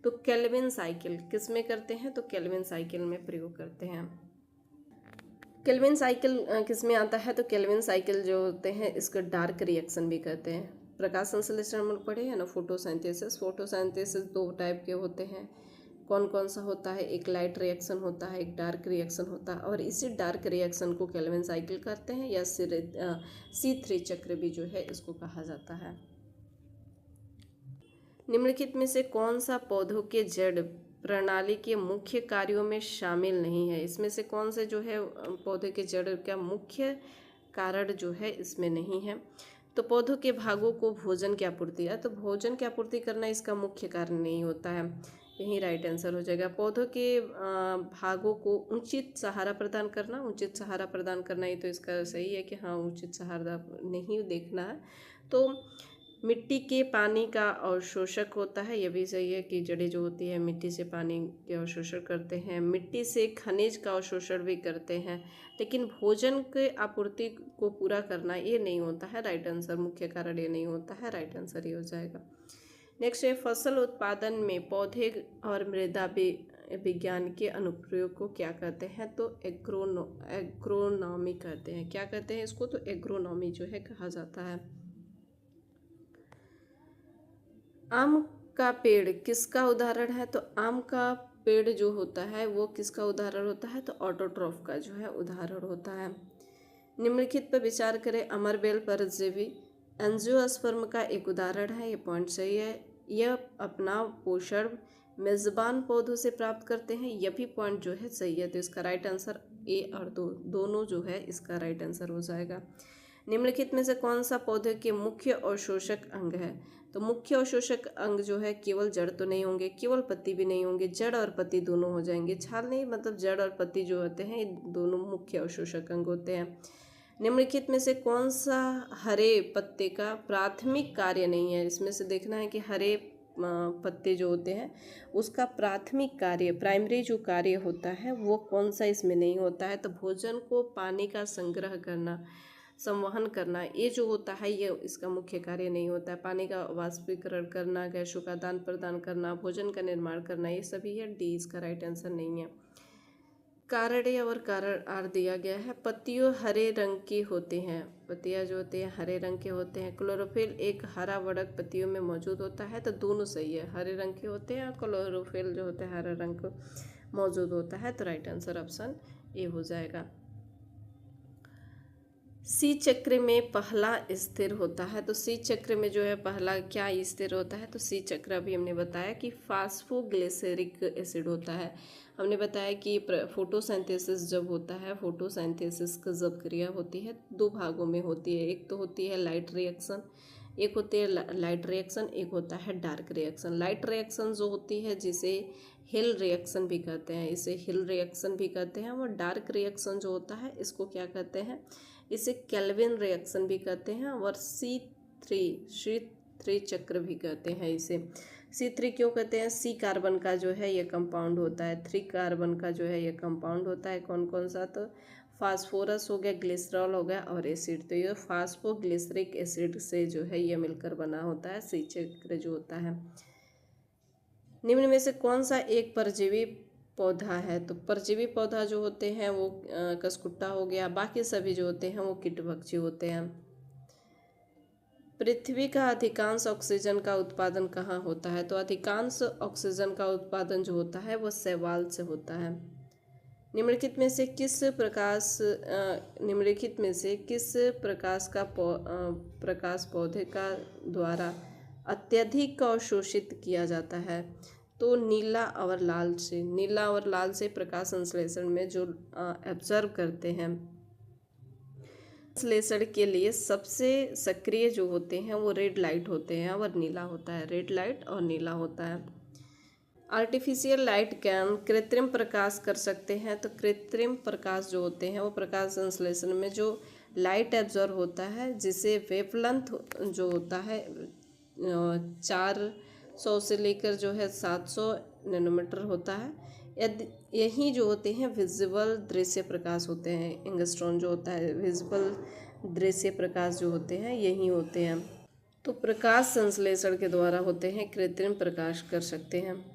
तो केल्विन साइकिल किस में करते हैं, तो केल्विन साइकिल में प्रयोग करते हैं। केल्विन साइकिल किस में आता है, तो केल्विन साइकिल जो होते हैं इसको डार्क रिएक्शन भी कहते हैं। प्रकाश संश्लेषण हम लोग पढ़े हैं ना, फोटोसिंथेसिस दो टाइप के होते हैं। कौन कौन सा होता है, एक लाइट रिएक्शन होता है, एक डार्क रिएक्शन होता है, और इसी डार्क रिएक्शन को केल्विन साइकिल कहते हैं, या C3 चक्र भी जो है इसको कहा जाता है। निम्नलिखित में से कौन सा पौधों के जड़ प्रणाली के मुख्य कार्यों में शामिल नहीं है, इसमें से कौन से जो है पौधे के जड़ का मुख्य कारण जो है इसमें नहीं है, तो पौधों के भागों को भोजन की आपूर्ति है, तो भोजन की आपूर्ति करना इसका मुख्य कारण नहीं होता है, यही राइट आंसर हो जाएगा। पौधों के भागों को उचित सहारा प्रदान करना ही तो इसका सही है कि हाँ उचित सहारा नहीं देखना है। तो मिट्टी के पानी का अवशोषक होता है, यह भी सही है कि जड़ें जो होती है मिट्टी से पानी के अवशोषण करते हैं। मिट्टी से खनिज का अवशोषण भी करते हैं, लेकिन भोजन के आपूर्ति को पूरा करना ये नहीं होता है। राइट आंसर, मुख्य कारण ये नहीं होता है, राइट आंसर ये हो जाएगा। नेक्स्ट है फसल उत्पादन में पौधे और मृदा विज्ञान के अनुप्रयोग को क्या कहते हैं, तो एग्रोनॉमी कहते हैं। क्या कहते हैं इसको, तो एग्रोनॉमी जो है कहा जाता है। आम का पेड़ किसका उदाहरण है? तो आम का पेड़ जो होता है वो किसका उदाहरण होता है? तो ऑटोट्रॉफ का जो है उदाहरण होता है। निम्नलिखित पर विचार करें। अमरबेल परजीवी एंजियोस्पर्म का एक उदाहरण है, ये पॉइंट सही है। यह अपना पोषण मेजबान पौधों से प्राप्त करते हैं, यह भी पॉइंट जो है सही है। तो इसका राइट आंसर ए और दोनों जो है इसका राइट आंसर हो जाएगा। निम्नलिखित में से कौन सा पौधे के मुख्य अवशोषक अंग है? तो मुख्य अवशोषक अंग जो है केवल जड़ तो नहीं होंगे, केवल पत्ती भी नहीं होंगे, जड़ और पत्ती दोनों हो जाएंगे। छाल नहीं, मतलब जड़ और पत्ती जो होते हैं ये दोनों मुख्य अवशोषक अंग होते हैं। निम्नलिखित में से कौन सा हरे पत्ते का प्राथमिक कार्य नहीं है? इसमें से देखना है कि हरे पत्ते जो होते हैं उसका प्राथमिक कार्य, प्राइमरी जो कार्य होता है वो कौन सा इसमें नहीं होता है? तो भोजन को पानी का संग्रह करना, संवहन करना, ये जो होता है ये इसका मुख्य कार्य नहीं होता है। पानी का वाष्पीकरण करना, गैसों का आदान प्रदान करना, भोजन का निर्माण करना, ये सभी है। डी इसका राइट आंसर नहीं है। कारण ए और कारण आर दिया गया है। पत्तियों हरे रंग की होती हैं, पत्तियां जो होती हैं हरे रंग के होते हैं। क्लोरोफिल एक हरा वर्णक पत्तियों में मौजूद होता है, तो दोनों सही है, हरे रंग के होते हैं और क्लोरोफिल जो होता है हरा रंग को मौजूद होता है। तो राइट आंसर ऑप्शन ए हो जाएगा। सी चक्र में पहला स्थिर होता है, तो सी चक्र में जो है पहला क्या स्थिर होता है? तो सी चक्र अभी हमने बताया कि फास्फोग्लिसरिक एसिड होता है। हमने बताया कि फोटोसिंथेसिस जब होता है, फोटोसिंथेसिस की जब क्रिया होती है दो भागों में होती है। एक तो होती है लाइट रिएक्शन, एक होती है लाइट रिएक्शन, एक होता है डार्क रिएक्शन। लाइट रिएक्शन जो होती है जिसे हिल रिएक्शन भी कहते हैं, इसे हिल रिएक्शन भी कहते हैं। और डार्क रिएक्शन जो होता है इसको क्या कहते हैं? इसे केल्विन रिएक्शन भी कहते हैं। और C3 चक्र भी कहते हैं इसे। C3 क्यों कहते हैं? C कार्बन का जो है ये कंपाउंड होता है, 3 कार्बन का जो है ये कंपाउंड होता है। कौन कौन सा? तो फास्फोरस हो गया, ग्लिसरॉल हो गया और एसिड। तो ये फास्फोग्लिसरिक एसिड से जो है ये मिलकर बना होता है C चक्र जो होता है। निम्न में से कौन सा एक परजीवी पौधा है? तो परजीवी पौधा जो होते हैं वो कसकुट्टा हो गया, बाकी सभी जो होते हैं वो कीटभक्षी होते हैं। पृथ्वी का अधिकांश ऑक्सीजन का उत्पादन कहाँ होता है? तो अधिकांश ऑक्सीजन का उत्पादन जो होता है वो शैवाल से होता है। निम्नलिखित में से किस प्रकाश पौधे का द्वारा अत्यधिक अवशोषित किया जाता है? तो नीला और लाल से प्रकाश संश्लेषण में जो एब्जर्व करते हैं, संश्लेषण के लिए सबसे सक्रिय जो होते हैं वो रेड लाइट होते हैं और नीला होता है, रेड लाइट और नीला होता है। आर्टिफिशियल लाइट कैन कृत्रिम प्रकाश कर सकते हैं, तो कृत्रिम प्रकाश जो होते हैं वो प्रकाश संश्लेषण में जो लाइट एब्जॉर्ब होता है जिसे वेवलेंथ जो होता है 400 से लेकर जो है 700 नैनोमीटर होता है। यही जो होते हैं विजिबल दृश्य प्रकाश होते हैं। एंगस्ट्रॉन जो होता है विजिबल दृश्य प्रकाश जो होते हैं यही होते हैं। तो प्रकाश संश्लेषण के द्वारा होते हैं, कृत्रिम प्रकाश कर सकते हैं।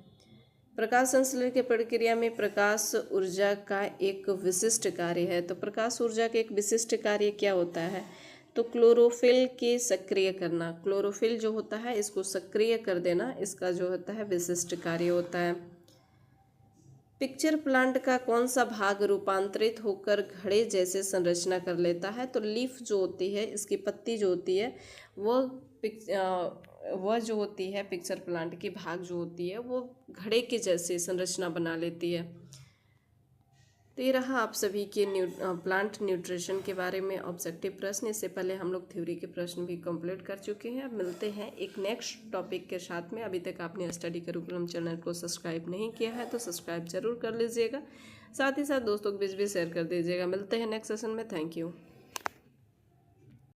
प्रकाश संश्लेषण की प्रक्रिया में प्रकाश ऊर्जा का एक विशिष्ट कार्य है। तो प्रकाश ऊर्जा का एक विशिष्ट कार्य क्या होता है? तो क्लोरोफिल के सक्रिय करना, क्लोरोफिल जो होता है इसको सक्रिय कर देना, इसका जो होता है विशिष्ट कार्य होता है। पिक्चर प्लांट का कौन सा भाग रूपांतरित होकर घड़े जैसे संरचना कर लेता है? तो लीफ जो होती है, इसकी पत्ती जो होती है वह जो होती है पिक्चर प्लांट की भाग जो होती है वो घड़े के जैसे संरचना बना लेती है। तो ये रहा आप सभी के प्लांट न्यूट्रिशन के बारे में ऑब्जेक्टिव प्रश्न। इससे पहले हम लोग थ्योरी के प्रश्न भी कंप्लीट कर चुके हैं। अब मिलते हैं एक नेक्स्ट टॉपिक के साथ में। अभी तक आपने स्टडी करिकुलम चैनल को सब्सक्राइब नहीं किया है तो सब्सक्राइब जरूर कर लीजिएगा, साथ ही साथ दोस्तों के बीच भी शेयर कर दीजिएगा। मिलते हैं नेक्स्ट सेशन में। Thank you.